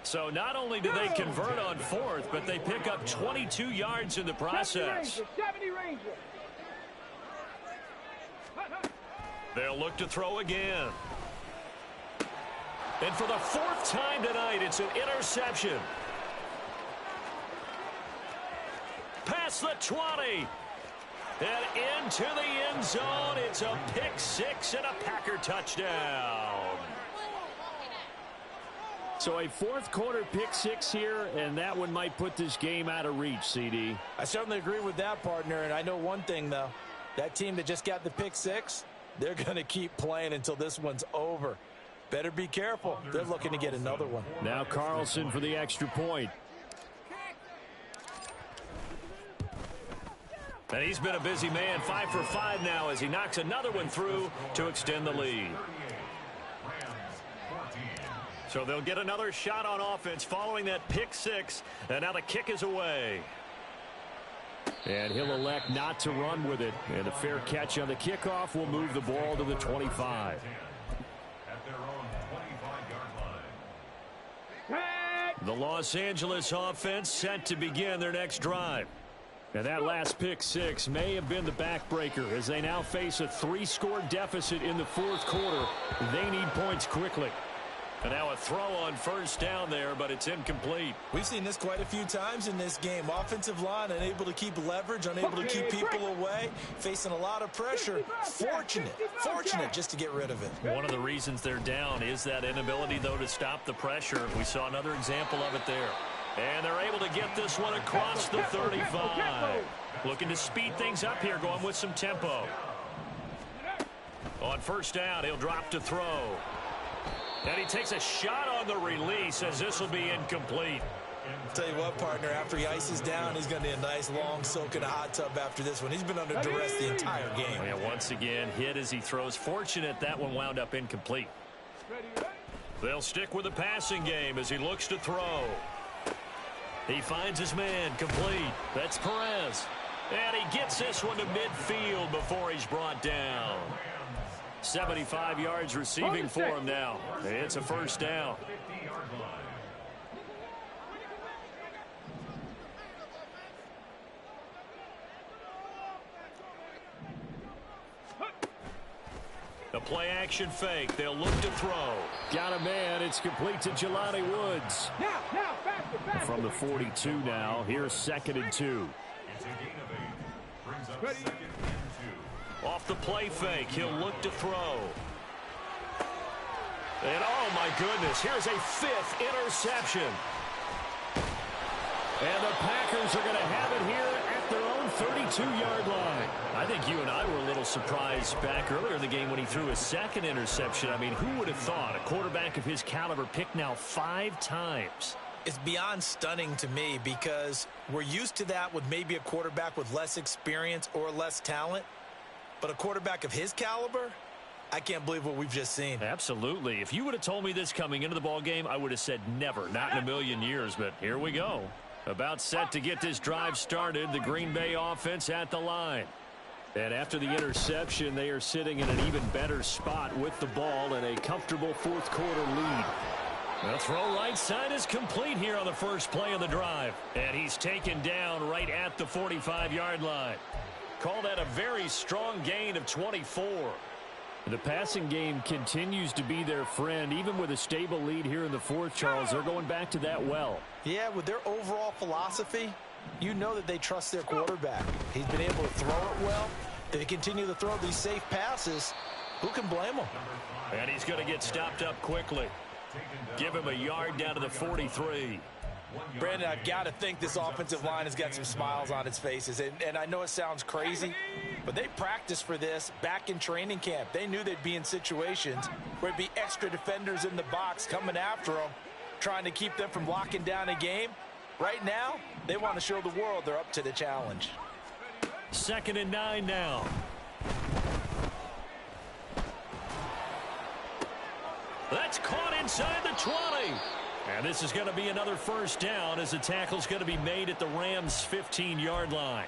So not only do they convert on 4th, but they pick up 22 yards in the process. 70 Rangers. They'll look to throw again. And for the 4th time tonight, it's an interception. Past the 20. And into the end zone. It's a pick 6 and a Packer touchdown. So a 4th quarter pick 6 here, and that one might put this game out of reach, CD. I certainly agree with that, partner. And I know one thing, though. That team that just got the pick 6, they're going to keep playing until this one's over. Better be careful. They're looking to get another one. Now Carlson for the extra point. And he's been a busy man, 5 for 5 now as he knocks another one through to extend the lead. So they'll get another shot on offense following that pick 6, and now the kick is away. And he'll elect not to run with it, and a fair catch on the kickoff will move the ball to the 25. The Los Angeles offense set to begin their next drive. And that last pick 6 may have been the backbreaker as they now face a 3-score deficit in the 4th quarter. They need points quickly. And now a throw on 1st down there, but it's incomplete. We've seen this quite a few times in this game. Offensive line unable to keep leverage, unable to keep people away, facing a lot of pressure. Fortunate just to get rid of it. One of the reasons they're down is that inability, though, to stop the pressure. We saw another example of it there. And they're able to get this one across the 35. Looking to speed things up here, going with some tempo. On 1st down, he'll drop to throw. And he takes a shot on the release as this will be incomplete. Tell you what, partner, after he ices down, he's going to need a nice long soak in a hot tub after this one. He's been under duress the entire game. And once again, hit as he throws. Fortunate that one wound up incomplete. They'll stick with the passing game as he looks to throw. He finds his man complete. That's Perez. And he gets this one to midfield before he's brought down. 75 yards receiving for him now. It's a first down. The play action fake. They'll look to throw. Got a man. It's complete to Jelani Woods. Now, faster. From the 42 now. Here's 2nd and 2. It's a gain of 8. Brings up 2nd and 2. Off the play fake. He'll look to throw. And oh my goodness, here's a 5th interception. And the Packers are going to have it here at their own 32-yard line. I think you and I were a little surprised back earlier in the game when he threw his 2nd interception. I mean, who would have thought a quarterback of his caliber picked now 5 times? It's beyond stunning to me because we're used to that with maybe a quarterback with less experience or less talent. But a quarterback of his caliber, I can't believe what we've just seen. Absolutely. If you would have told me this coming into the ball game, I would have said never, not in a million years. But here we go. About set to get this drive started, the Green Bay offense at the line. And after the interception, they are sitting in an even better spot with the ball and a comfortable 4th quarter lead. The throw right side is complete here on the first play of the drive. And he's taken down right at the 45-yard line. Call that a very strong gain of 24. The passing game continues to be their friend. Even with a stable lead here in the 4th, Charles, they're going back to that well. Yeah, with their overall philosophy, you know that they trust their quarterback. He's been able to throw it well. They continue to throw these safe passes. Who can blame them? And he's going to get stopped up quickly. Give him a yard down to the 43. Brandon, I've got to think this offensive line has got some smiles on its faces. And I know it sounds crazy, but they practiced for this back in training camp. They knew they'd be in situations where it'd be extra defenders in the box coming after them, trying to keep them from locking down a game. Right now, they want to show the world they're up to the challenge. 2nd and 9 now. That's caught inside the 20. And this is going to be another first down as the tackle's going to be made at the Rams' 15-yard line.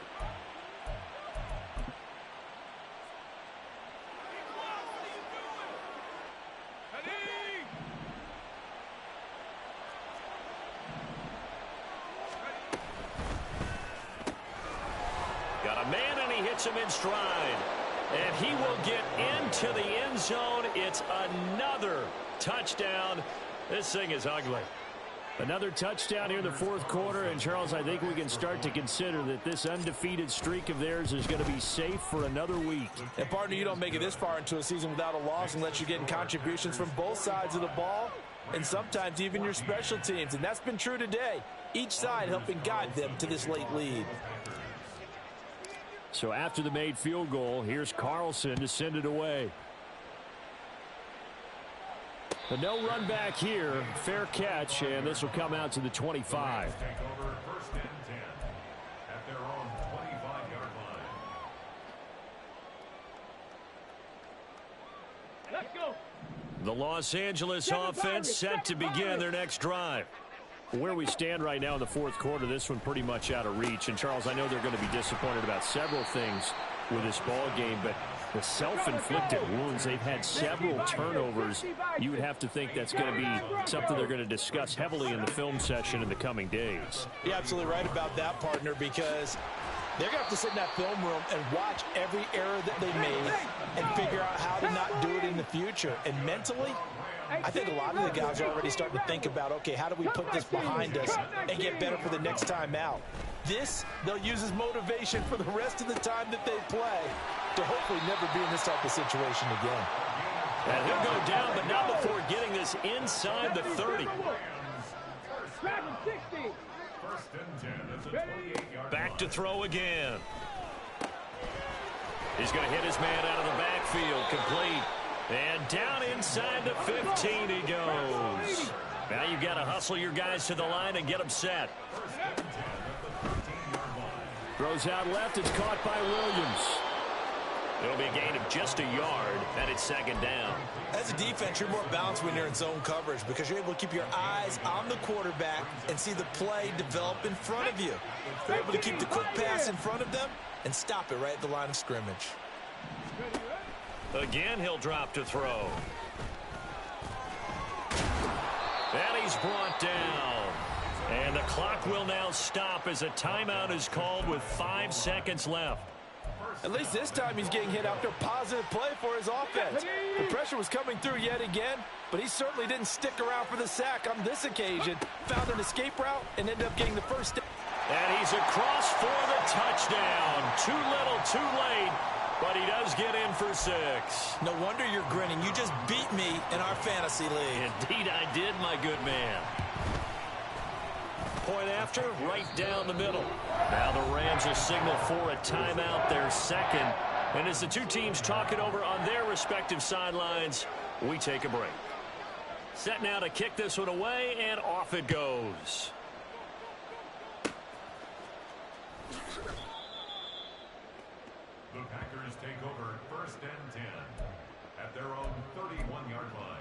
Got a man and he hits him in stride. And he will get into the end zone. It's another touchdown. This thing is ugly. Another touchdown here in the 4th quarter. And, Charles, I think we can start to consider that this undefeated streak of theirs is going to be safe for another week. And, partner, you don't make it this far into a season without a loss unless you're getting contributions from both sides of the ball and sometimes even your special teams. And that's been true today. Each side helping guide them to this late lead. So after the made field goal, here's Carlson to send it away. But no run back here. Fair catch, and this will come out to the 25. Take over 1st and 10 at their own 25-yard line. Let's go. The Los Angeles offense set to begin their next drive. Where we stand right now in the 4th quarter, this one pretty much out of reach. And, Charles, I know they're going to be disappointed about several things with this ball game, but the self-inflicted wounds, they've had several turnovers. You would have to think that's going to be something they're going to discuss heavily in the film session in the coming days. You're absolutely right about that, partner, because they're going to have to sit in that film room and watch every error that they made and figure out how to not do it in the future. And mentally, I think a lot of the guys are already starting to think about, okay, how do we put this behind us and get better for the next time out? This, they'll use as motivation for the rest of the time that they play to hopefully never be in this type of situation again. And he'll go down, but not before getting this inside the 30. Back to throw again. He's going to hit his man out of the backfield, complete. And down inside the 15 he goes. Now you've got to hustle your guys to the line and get them set. Throws out left. It's caught by Williams. It'll be a gain of just a yard, and it's second down. As a defense, you're more balanced when you're in zone coverage because you're able to keep your eyes on the quarterback and see the play develop in front of you. You're able to keep the quick pass in front of them and stop it right at the line of scrimmage. Again, he'll drop to throw. And he's brought down. And the clock will now stop as a timeout is called with 5 seconds left. At least this time he's getting hit after a positive play for his offense. The pressure was coming through yet again, but he certainly didn't stick around for the sack on this occasion. Found an escape route and ended up getting the first down. And he's across for the touchdown. Too little, too late, but he does get in for 6. No wonder you're grinning. You just beat me in our fantasy league. Indeed I did, my good man. Point after, right down the middle. Now the Rams will signal for a timeout, their second. And as the two teams talk it over on their respective sidelines, we take a break. Set now to kick this one away, and off it goes. The Packers take over 1st and 10 at their own 31-yard line.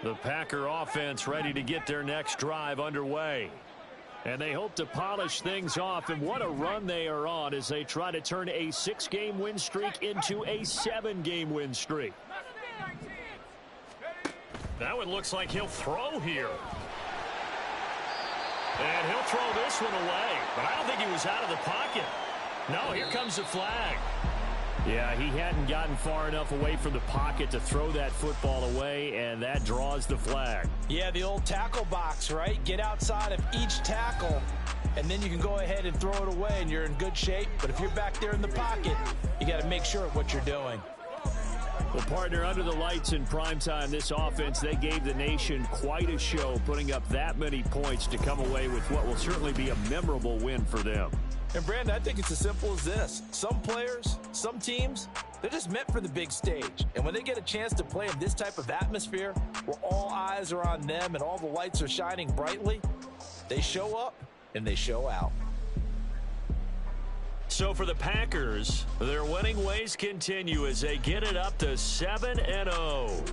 The Packer offense ready to get their next drive underway. And they hope to polish things off. And what a run they are on as they try to turn a 6-game win streak into a 7-game win streak. That one looks like he'll throw here. And he'll throw this one away. But I don't think he was out of the pocket. No, here comes the flag. Yeah, he hadn't gotten far enough away from the pocket to throw that football away, and that draws the flag. Yeah, the old tackle box, right? Get outside of each tackle, and then you can go ahead and throw it away, and you're in good shape. But if you're back there in the pocket, you got to make sure of what you're doing. Well, partner, under the lights in primetime, this offense, they gave the nation quite a show, putting up that many points to come away with what will certainly be a memorable win for them. And, Brandon, I think it's as simple as this. Some players, some teams, they're just meant for the big stage. And when they get a chance to play in this type of atmosphere where all eyes are on them and all the lights are shining brightly, they show up and they show out. So for the Packers, their winning ways continue as they get it up to 7-0.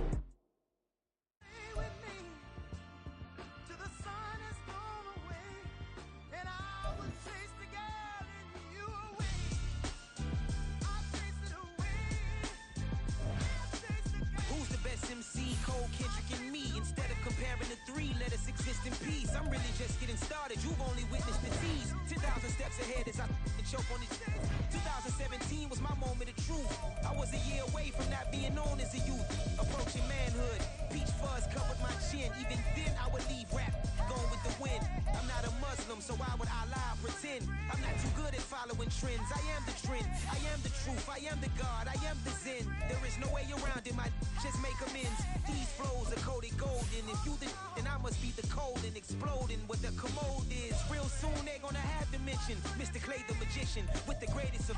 In peace, I'm really just getting started. You've only witnessed the tease. 10,000 steps ahead as I choke on these. 2017 was my moment of truth. I was a year away from not being known as a youth. Approaching manhood, peach fuzz covered my chin. Even then, I would leave rap going with the wind. I'm not a Muslim, so why would I lie, pretend? I'm not too good at following trends. I am the trend. I am the truth. I am the God. I am the Zen. There is no way around it. My just make amends. These flows are coated golden. If you the then I must be the cold and exploding what the commode is. Real soon they're gonna have to mention Mr. Clay the magician with the greatest of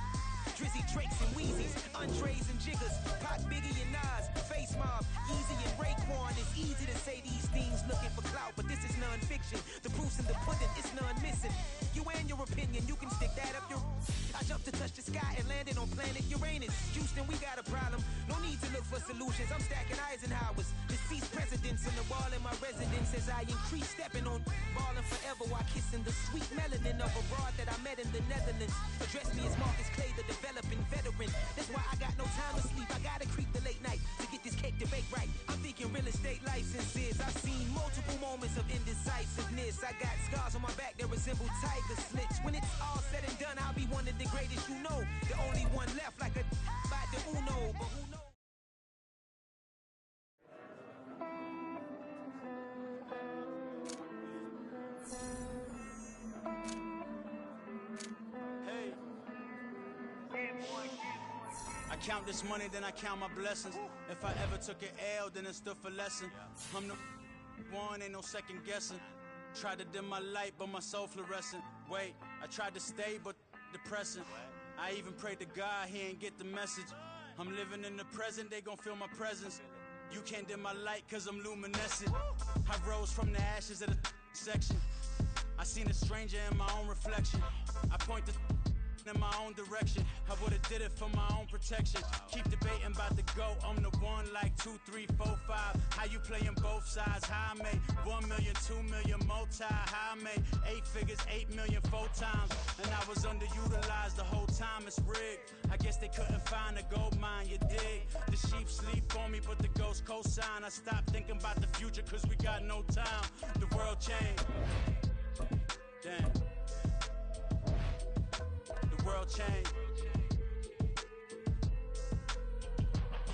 Drizzy, Drakes, and Wheezies, Andres and Jiggers, Pac, Biggie, and Nas, Face Mob, Easy and Raekwon. It's easy to say these things looking for clout, but this is non-fiction. The proof's in the pudding, it's none missing. You and your opinion, you can stick that up your. I jumped to touch the sky and landed on planet Uranus. Houston, we got a problem. No need to look for solutions. I'm stacking Eisenhowers. Deceased presidents in the wall in my residence as I increase stepping on ballin' forever while kissing the sweet melanin of a broad that I met in the Netherlands. Address me as Marcus Clay, the developing veteran. That's why I got no time to sleep. I gotta creep the late night to get this cake to bake right. I'm thinking real estate licenses. I've seen multiple moments of indecisiveness. I got scars on my back that resemble tiger slits. When it's all said and done, I'll be one of the greatest you know. The only one left like a by the Uno, but who knows? I count this money, then I count my blessings. If I ever took an L, then it stood for lesson. I'm the one, ain't no second guessing. Tried to dim my light, but my soul fluorescent. Wait, I tried to stay, but depressing. I even prayed to God, he ain't get the message. I'm living in the present, they gon' feel my presence. You can't dim my light, cause I'm luminescent. I rose from the ashes of the section. I seen a stranger in my own reflection. I point the in my own direction. I would've did it for my own protection. Keep debating about the GOAT. I'm the one like 2, 3, 4, 5. How you playing both sides? How I made 1 million, 2 million multi. How I made 8 figures, 8 million 4 times. And I was underutilized the whole time. It's rigged. I guess they couldn't find a gold mine, you dig? The sheep sleep on me, but the ghost co-sign. I stopped thinking about the future, cause we got no time. The world changed. Damn. The world changed.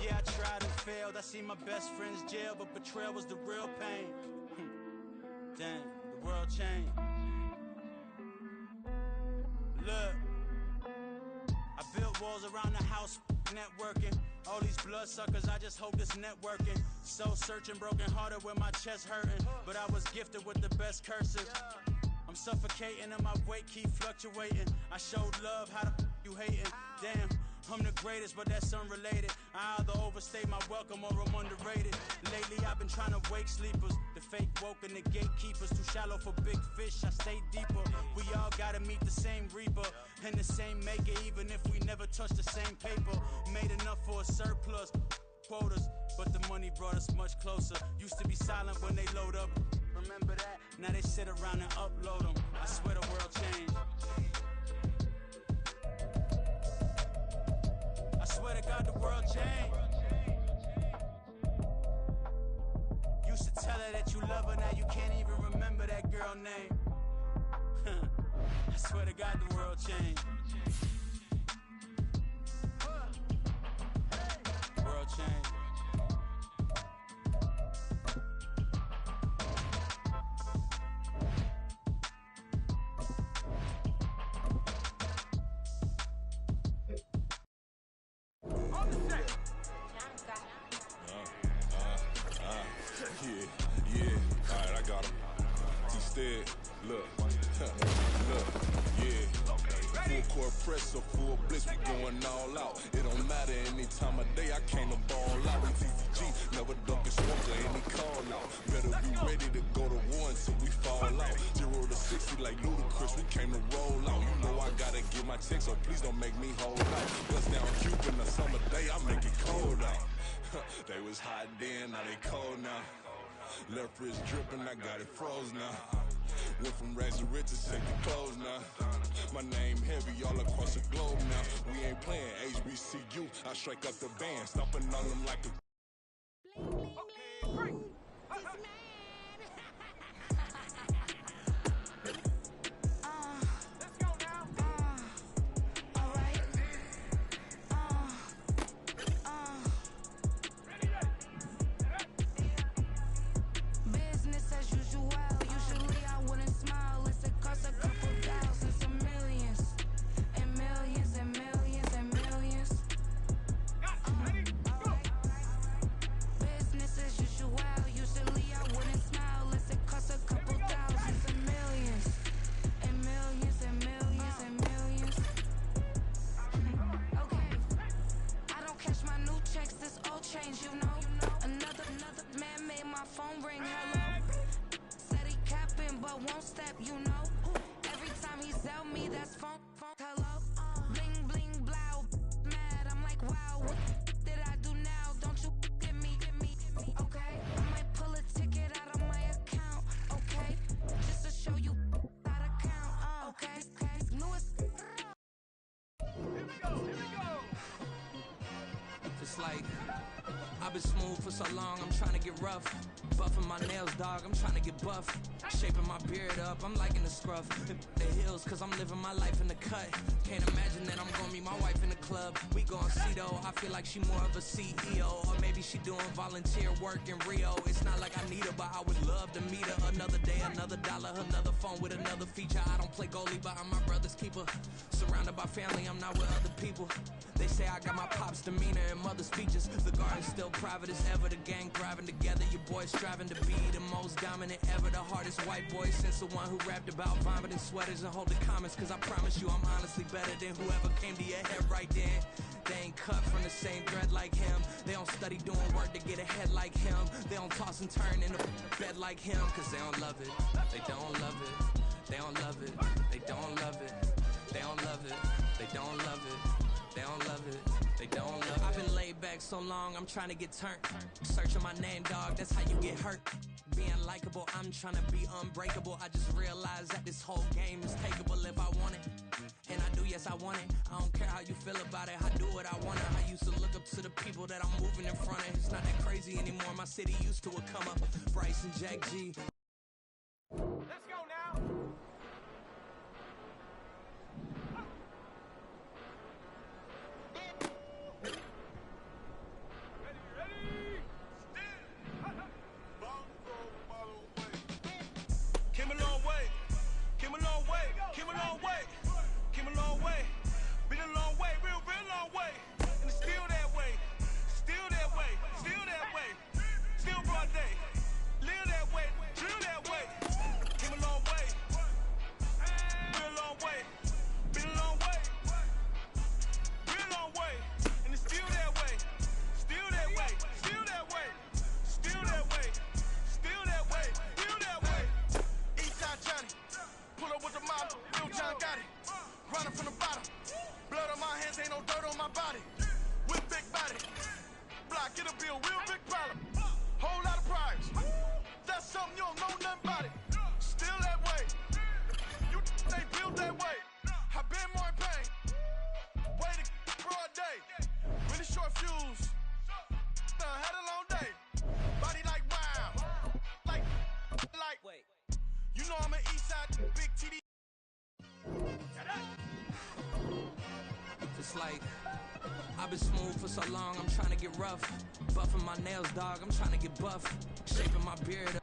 Yeah, I tried and failed. I see my best friends jail, but betrayal was the real pain. Damn, the world changed. Look, I built walls around the house, networking. All these bloodsuckers, I just hope this networking. Soul searching, broken hearted with my chest hurting. But I was gifted with the best curses. I'm suffocating and my weight keep fluctuating. I showed love, how the you hating? Damn, I'm the greatest, but that's unrelated. I either overstay my welcome or I'm underrated. Lately I've been trying to wake sleepers. The fake woke and the gatekeepers. Too shallow for big fish, I stay deeper. We all gotta meet the same reaper and the same maker, even if we never touch the same paper. Made enough for a surplus quotas, but the money brought us much closer. Used to be silent when they load up. Remember that? Now they sit around and upload them. I swear the world changed. I swear to God the world changed. Used to tell her that you love her, now you can't even remember that girl name. I swear to God the world changed. The world changed. Press or full blitz, we going all out. It don't matter any time of day, I came to ball out. We TCG, never ducking swamps or any call out. Better be ready to go to war until we fall out. 0 to 60 like Ludacris, we came to roll out. You know I gotta get my check, so please don't make me hold out. Bust down Cuban a summer day, I make it cold out. They was hot then, now they cold now. Left wrist dripping, I got it froze now. Went from rags to riches, take the clothes now. My name heavy all across the globe now. We ain't playing HBCU, I strike up the band, stomping on them like a... Like, I've been smooth for so long, I'm trying to get rough. Buffing my nails, dog, I'm trying to get buff. Shaping my beard up, I'm liking the scruff. The hills, cause I'm living my life in the cut. Can't imagine that I'm gonna meet my wife in the club. We gon' see though, I feel like she more of a CEO. Or maybe she doing volunteer work in Rio. It's not like I need her, but I would love to meet her. Another day, another dollar, another phone with another feature. I don't play goalie, but I'm my brother's keeper. Surrounded by family, I'm not with other people. They say I got my pop's demeanor and mother's features. The garden's still private as ever. The gang thriving together. Your boys striving to be the most dominant ever. The hardest white boy since the one who rapped about vomiting sweaters and holding comments. Cause I promise you I'm honestly better than whoever came to your head right then. They ain't cut from the same thread like him. They don't study doing work to get ahead like him. They don't toss and turn in the bed like him. Cause they don't love it. They don't love it. They don't love it. They don't love it. They don't love it. They don't love it. They don't love it. They don't love it. I've been laid back so long, I'm trying to get turned. Searching my name, dog, that's how you get hurt. Being likable, I'm trying to be unbreakable. I just realized that this whole game is takeable if I want it. And I do, yes, I want it. I don't care how you feel about it. I do what I want. I used to look up to the people that I'm moving in front of. It's not that crazy anymore. My city used to come up. Bryce and Jack G. Let's go now. Came a long way, came a long way, came a long way, came a long way, been a long way, real long way, and it's still that way, still that way, still that way, still broad day, live that way, drill that way, came a long way, real long way, been a long way, real long way, and it's still that way, still that way, still that way, still that way, still that way, still that way. Eastside Johnny, pull up with the mob, Lil John got it. Running from the bottom, blood on my hands, ain't no dirt on my body. With big body, block, get a bill, real big problem. Whole lot of prize, that's something you don't know nothing about it. Still that way, you they built that way. I been more in pain, way to broad day. Really short fuse, had a long day. Body like wow, like, wait. You know I'm an Eastside big TD. It's like I've been smooth for so long, I'm trying to get rough. Buffing my nails, dog, I'm trying to get buff. Shaping my beard up.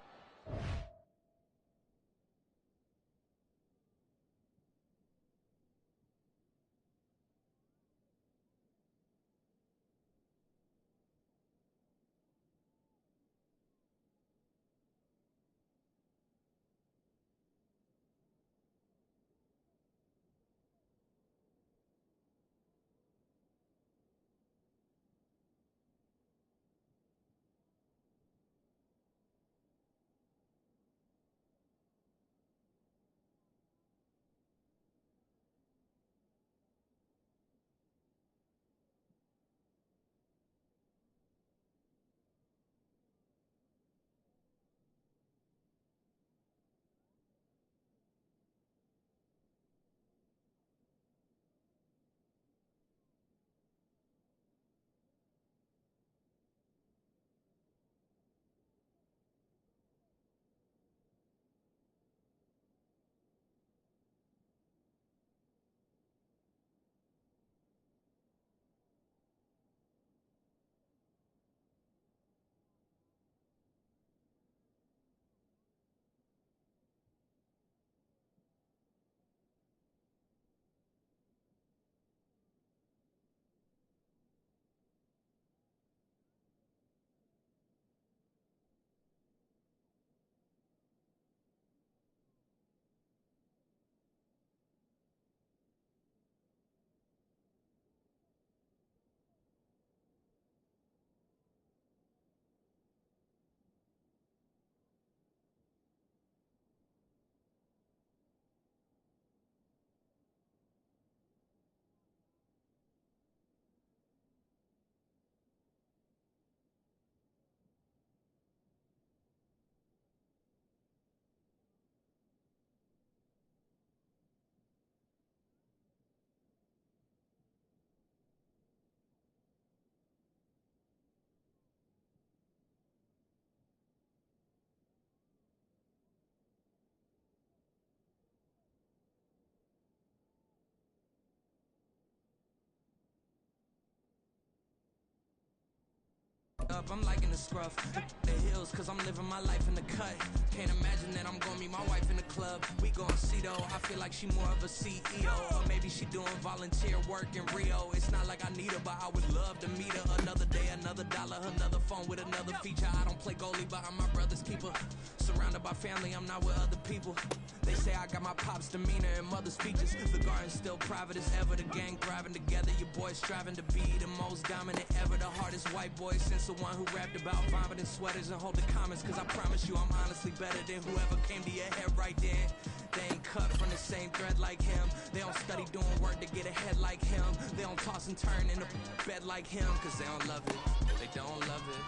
I'm liking the scruff, the hills, cause I'm living my life in the cut. Can't imagine that I'm gonna meet my wife in the club. We gon' see though, I feel like she more of a CEO. Or maybe she doing volunteer work in Rio. It's not like I need her, but I would love to meet her. Another day, another dollar, another phone with another feature. I don't play goalie, but I'm my brother's keeper. Surrounded by family, I'm not with other people. They say I got my pop's demeanor and mother's features. The garden's still private as ever. The gang thriving together. Your boys striving to be the most dominant ever. The hardest white boy since the one who rapped about vomiting sweaters and hold the comments. Cause I promise you I'm honestly better than whoever came to your head right then. They ain't cut from the same thread like him. They don't study doing work to get ahead like him. They don't toss and turn in the bed like him. Cause they don't love it. They don't love it.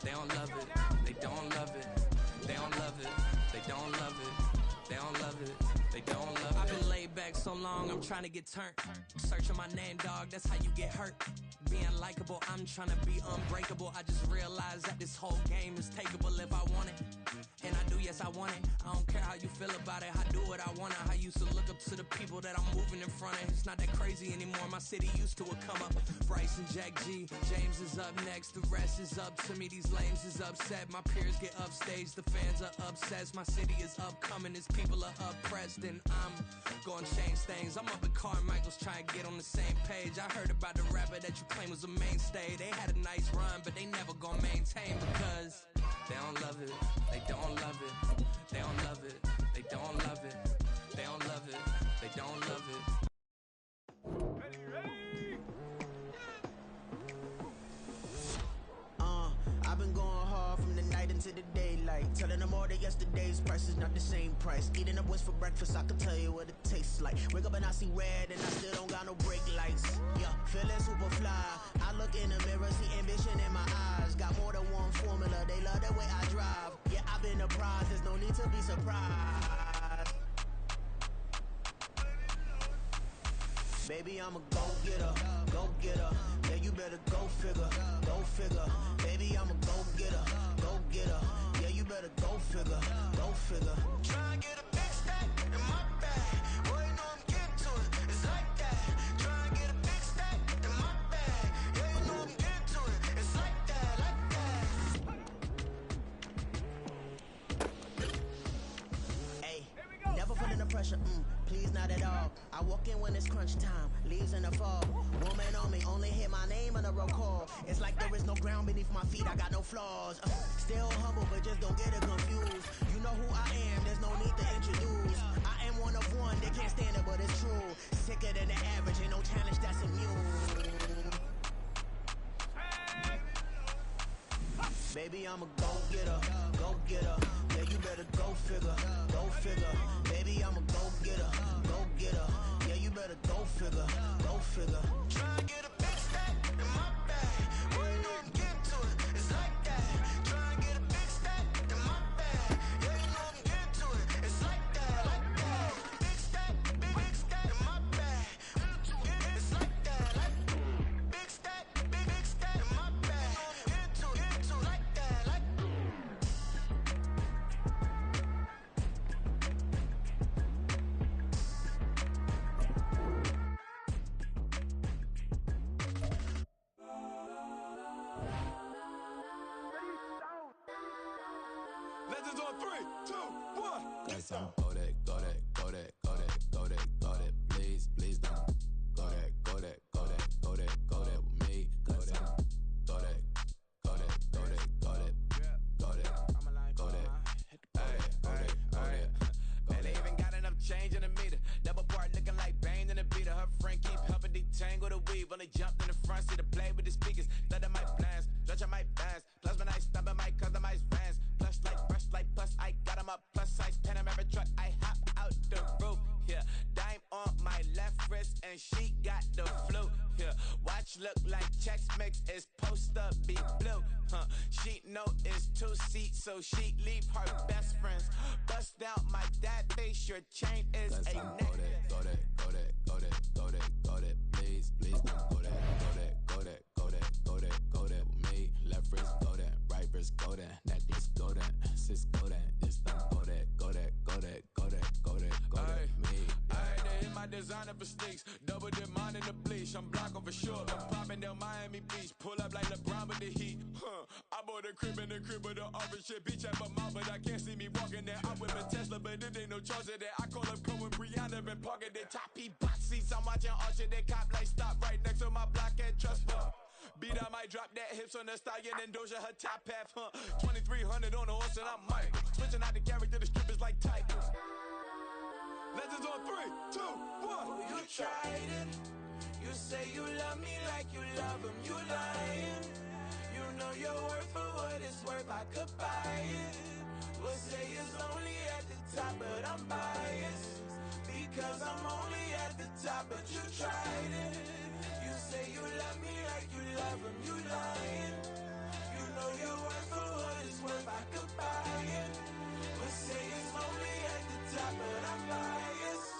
They don't love it. They don't love it. They don't love it. They don't love it. They don't love it. They don't love it. I've been laid back so long, I'm trying to get turned. Searching my name, dog, that's how you get hurt. Being likable, I'm trying to be unbreakable. I just realized that this whole game is takeable if I want it. And I do, yes, I want it. I don't care how you feel about it. I do what I want. I used to look up to the people that I'm moving in front of. It's not that crazy anymore. My city used to come up. Bryce and Jack G. James is up next. The rest is up to me. These lames is upset. My peers get upstage. The fans are obsessed. My city is upcoming. These people are oppressed. And I'm gonna change things. I'm up at Carmichael's trying to get on the same page. I heard about the rapper that you claim was a mainstay. They had a nice run, but they never gonna maintain because they don't love it. They don't love it. They don't love it. They don't love it. They don't love it. They don't love it. I've been going hard from the night into the daylight. Telling them all that yesterday's price is not the same price. Eating up wings for breakfast, I can tell you what it tastes like. Wake up and I see red and I still don't got no brake lights. Yeah, feeling super fly. I look in the mirror, see ambition in my eyes. Got more than one formula, they love the way I drive. Yeah, I've been a prize, there's no need to be surprised. Baby, I'm a go-getter, go-getter. Yeah, you better go figure, go figure. Baby, I'm a go-getter, go-getter. Yeah, you better go figure, go figure. Try and get a big stack in my bag. Boy, you know I'm getting to it, it's like that. Try and get a big stack in my bag. Yeah, you know I'm getting to it, it's like that, like that. Hey, never feeling the pressure, please not at all. I walk in when it's crunch time, leaves in the fall. Woman on me, only hit my name on the roll call. It's like there is no ground beneath my feet, I got no flaws. Still humble, but just don't get it confused. You know who I am, there's no need to introduce. I am one of one, they can't stand it, but it's true. Sicker than the average, ain't no challenge that's immune. Baby, I'm a go-getter, go-getter. Yeah, you better go figure, go figure. Baby, I'm a go-getter, go-getter. Yeah, you better go figure, go figure. Try and get a big stack in my bag. Boy, you know I'm getting to it, it's like that. Try and get a big stack in my bag. Yeah, you know I'm getting to it, it's like that, like that. Big stack in my bag. It's like that, like big stack in my bag. Into like that, like. Legends on 3, 2, 1. Cause I'm go that, go that, go that, go that, go that, go that. Please, please don't go that, go that, go that, go that, go that with me. Cause I'm go that, go that, go that, go that, go that, go that, go that. Man, they even got enough change in the meter. Double part looking like Bane in the beater. Her friend keep helping detangle the weave. Only jumped in the front seat to play with the speakers. Let them might blast, stretch my bands. Plus when I stop at my customized vans. Plush like brush like plus I got them up plus size Panamera truck. I hop out the roof. Yeah, dime on my left wrist and she got the flu. Yeah, watch look like Chex Mix is post up be blue. She know it's 2 seats, so she leave her best friends. Bust out my dad face, your chain is a neck. Go that, go that, go that, go that, go that. Please, please don't go that, go that, go that, go that, go that, go that with me. Left wrist go that, right wrist go that, necklace go that, sis go that, this don't go that, go that, go that, go that, go that, go that, me. I had to hit my designer for sneaks, double dip mine in the bleach. I'm blocking for sure, I'm popping down Miami Beach, pull up like LeBron with the heat. I bought a crib in the crib with the orange shit. Beach at my mouth, but I can't see me walking there. I whip a Tesla, but it ain't no charger there. I call up Cohen, Brianna, swerving, parking the top, he box seats. I'm watching Archer, they cop like stop right next to my block and trust fund. Beat, I might drop that hips on the stallion and Doja her top half, 2300 on the horse and I'm Mike. Switching out the character, the strippers like tigers. Legends on 3, 2, 1. You tried it. You say you love me like you love him. You lying. You know your worth for what it's worth. I could buy it. We'll say it's only at the top, but I'm biased because I'm only at the top. But you tried it. You say you love me like you love him. You lying. You know your worth for what it's worth. I could buy it. We'll say it's only at the top, but I'm biased.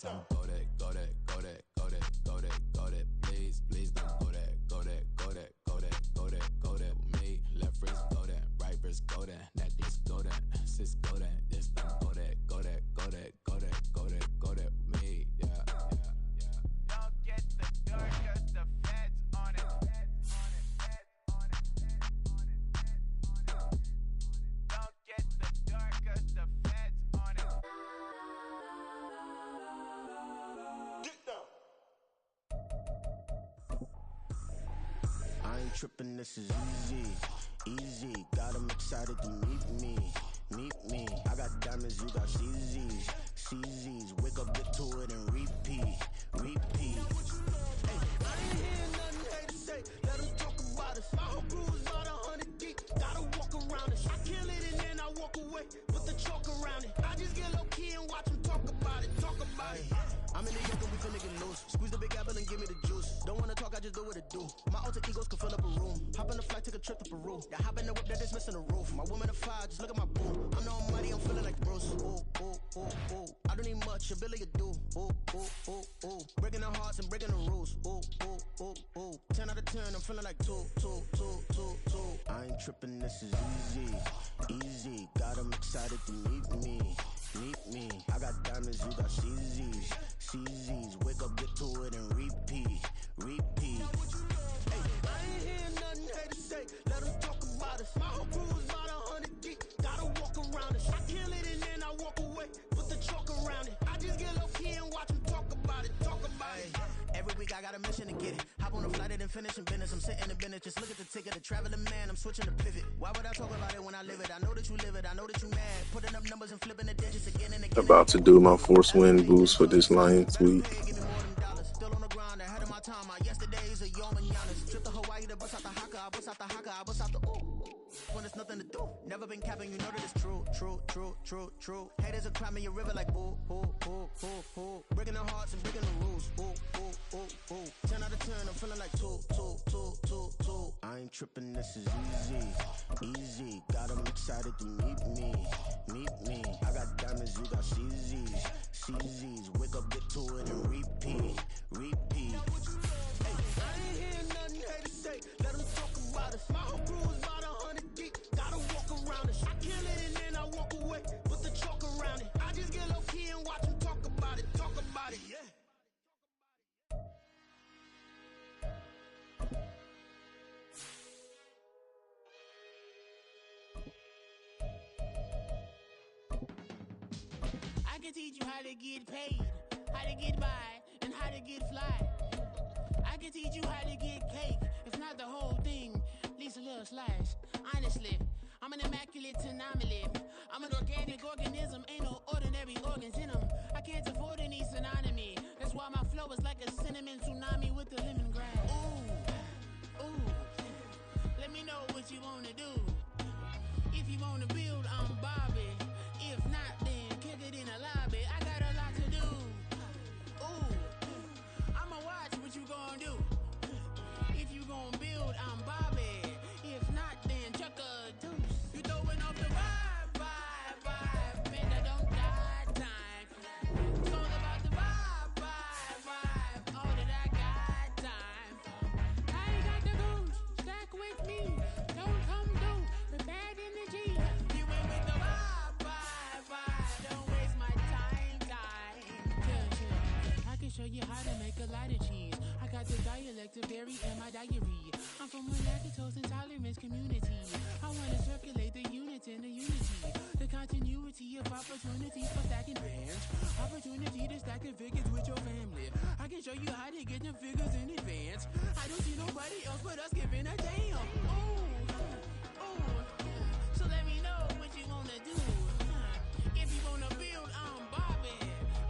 Go that, go that, go that, go that, go that, go that. Please, please don't go that, go that, go that, go that, go that, go that with me. Left wrist go that, right wrist go that, necklace go that, sis go that, this thing go that, go that, go that, go that, go that, go that with me. Yeah, yeah, yeah. Don't get the door 'cause the feds on it. Don't get the door 'cause the feds on it. I ain't tripping, this is easy, easy. Got 'em excited to meet me, meet me. I got diamonds, you got CZs, CZs. Wake up, get to it and repeat, repeat. Hey, I ain't hear nothing hate to say. Let 'em talk about us. My whole crew is about 100 deep. Gotta walk around it. I kill it and then I walk away. Put the chalk around it. I just get low key and watch 'em talk about it, talk about it. I'm in the York and we finna get loose. Squeeze the big apple and give me the juice. Don't wanna talk, I just do what it do. My alter egos can fill up a room. Hop on the flight, take a trip to Peru. Yeah, hop in the whip that is missing the roof. My woman a fire, just look at my boo. I'm the almighty, I'm feeling like Bruce. Ooh, ooh, ooh, ooh. I don't need much, ability to do. Ooh, ooh, ooh, ooh. Breaking the hearts and breaking the rules. Ooh, ooh, ooh, ooh. 10 out of 10, I'm feeling like 2, 2, 2, 2, 2. I ain't tripping, this is easy, easy. Got 'em excited to meet me, meet me. I got diamonds, you got CZs, CZs. Wake up, get to it and repeat, repeat. Hey, I ain't hear nothing hate to say. Let 'em talk about us. My whole crew is about 100 deep. Gotta walk around it. I kill it and then I walk away. Put the chalk around it. I just get low key and watch 'em talk about it, talk about it. Every week I got a mission to get it. Hop on a flight and then finish in business. I'm sitting in business. Just look at the ticket. A traveling man, I'm switching to pivot. Why would I talk about it when I live it? I know that you live it. I know that you mad. Putting up numbers and flipping the digits again and again. About to do my force win boost for this Lions week. Still on the grind, ahead of my time. My yesterdays are yo mananas. Trip to Hawaii to bust out the haka. I bust out the haka. I bust out the ooh. When there's nothing to do. Never been capping, you know that it's true, true, true, true, true. Haters are climbing your river like boo, boo, boo, boo, boo. Breaking the hearts and breaking the rules. Ooh, ooh, ooh, ooh. 10 out of 10, I'm feeling like 2, 2, 2, 2, 2. I ain't tripping, this is easy, easy. Got 'em excited to meet me, meet me. I got diamonds, you got CZs, CZs. Wake up, get to it and repeat, repeat. Hey, I ain't hear nothing hate to say. Let 'em talk about us. My whole crew is about 100 deep. Gotta walk around it. I kill it and then I walk away. Put the chalk around it. I just get low key and watch 'em talk about it, talk about it. Yeah. I can teach you how to get paid, how to get by, and how to get fly. I can teach you how to get cake, if not the whole thing, at least a little slice. Honestly, I'm an immaculate anomaly. I'm an organic organism, ain't no ordinary organs in them. I can't afford any synonymy. That's why my flow is like a cinnamon tsunami with the lemongrass. Ooh, ooh. Let me know what you wanna do. If you wanna build, I'm Bobby. If not, then kick it in the lobby. I got a lot to do. Ooh, I'ma watch what you gonna do. If you gonna build, I'm Bobby. If not, then chuck a deuce. You throwing off the vibe. Man, I don't die time. It's all about the vibe. All that I got time. I ain't got the goose. Stack with me. Don't come through with bad energy. You went with the vibe. Don't waste my time. I can show you how to make a lot of cheese. I got the dialect of dairy in my diary. I'm from a lactose intolerance community. I wanna circulate the units and the unity. The continuity of opportunities for stacking bands. Opportunity to stack figures with your family. I can show you how to get them figures in advance. I don't see nobody else but us giving a damn. Ooh, ooh. So let me know what you wanna do. If you wanna build, I'm Bobby.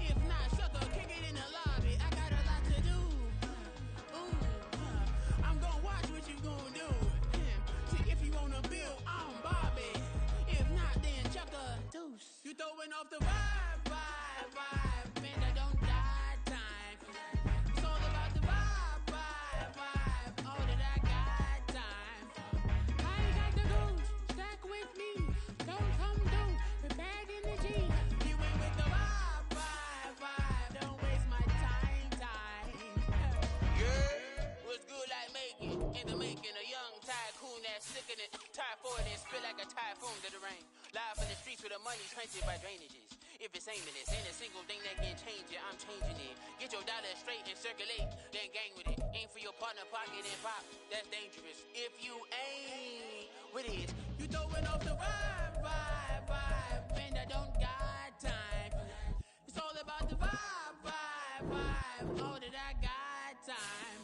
If not, sucker, kick it in the lobby. I got a lot to do. Ooh, I'm gonna watch what you gonna do. See, if you wanna build, I'm Bobby. If not, then chuck a deuce. You throwing off the vibe, man, I don't die time. It's all about the vibe, all that I got time. I ain't got the goose, stack with me. Don't come through with bad energy. You ain't with the vibe, don't waste my time. Yeah, what's good like making? In the making, a young tycoon that's sick in it. Tie forward and spit like a typhoon to the rain. Live in the streets where the money's printed by drainages. If it's aimless, ain't a single thing that can change it, I'm changing it. Get your dollar straight and circulate, then gang with it. Aim for your partner, pocket and pop, that's dangerous. If you ain't with it, you throwing off the vibe, and I don't got time. It's all about the vibe, all that I got time.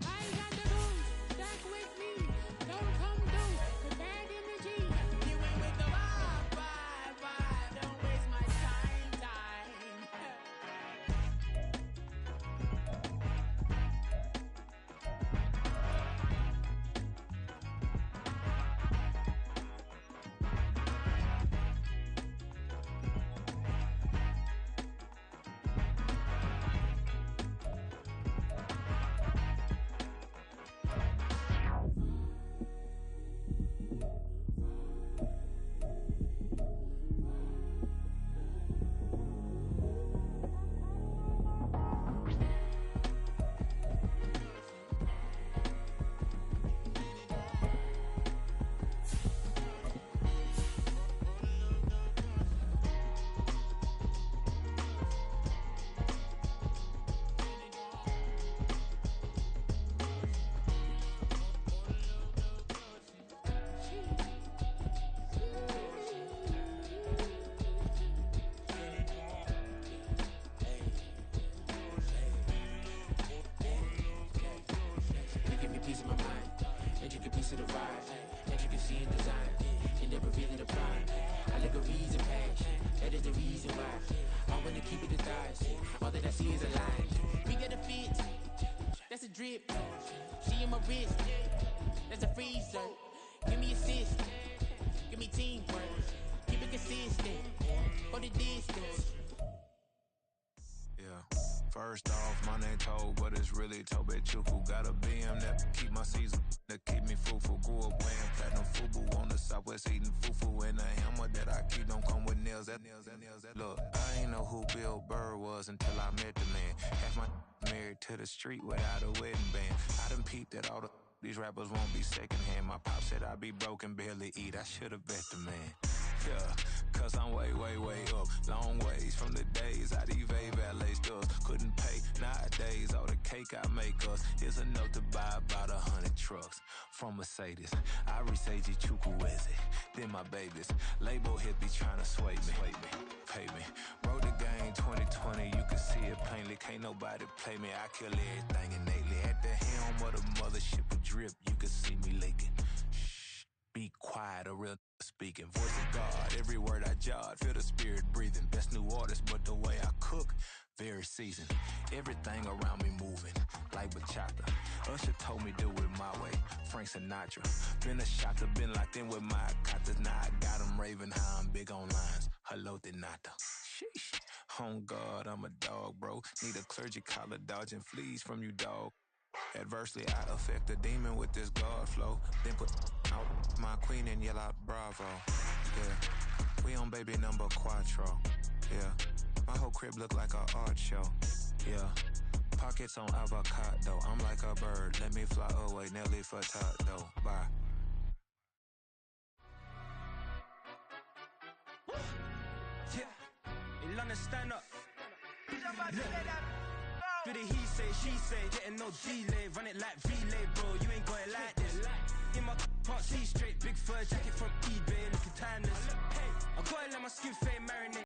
I ain't got the booze, stack with me. Don't come through with bad energy. You ain't with the vibe, don't waste my time. Drip, she in my wrist, that's a freezer. Give me assist, give me teamwork, keep it consistent, for the distance. Yeah, first off, my name Toad, but it's really Tobe Chuku. Got a BM that keep my season, that keep me fruitful. Grew up wearing platinum FUBU on the southwest, eating fufu. And a hammer that I keep don't come with nails. Look, I ain't know who Bill Burr was until I met the man. Half my married to the street without a wedding band. I done peeped that all these rappers won't be secondhand. My pop said I'd be broke and barely eat. I should've bet the man. Yeah, cause I'm way up. Long ways from the days I evade valet stores. Couldn't pay nowadays. All the cake I make us is enough to buy about 100 trucks from Mercedes. I resage Chukwueze, then my babies. Label hit be trying to sway me. Pay me. Wrote the game 2020, you can see it plainly. Can't nobody play me. I kill everything innately. At the helm of the mothership with drip, you can see me leaking. Shh, be quiet, a real speaking. Voice of God, every word I jot, feel the spirit breathing. Best new artist, but the way I cook, very seasoned. Everything around me moving, like bachata. Usher told me do it my way, Frank Sinatra. Been a shotter, been locked in with my katas. Now I got them raving how I'm big on lines. Hello, de nata. Sheesh. On God, I'm a dog, bro. Need a clergy collar, dodging fleas from you, dog. Adversely, I affect a demon with this God flow. Then put out my queen and yell out bravo. Yeah, we on baby number quattro. Yeah, my whole crib look like a art show. Yeah, pockets on avocado. I'm like a bird, let me fly away. Nelly Furtado, bye. Yeah, in London, stand up. Do the he say, she say, getting no delay. Run it like relay, bro, you ain't got it like this. In my can't see straight, big fur jacket from eBay, looking timeless. I got it my skin fade marinate.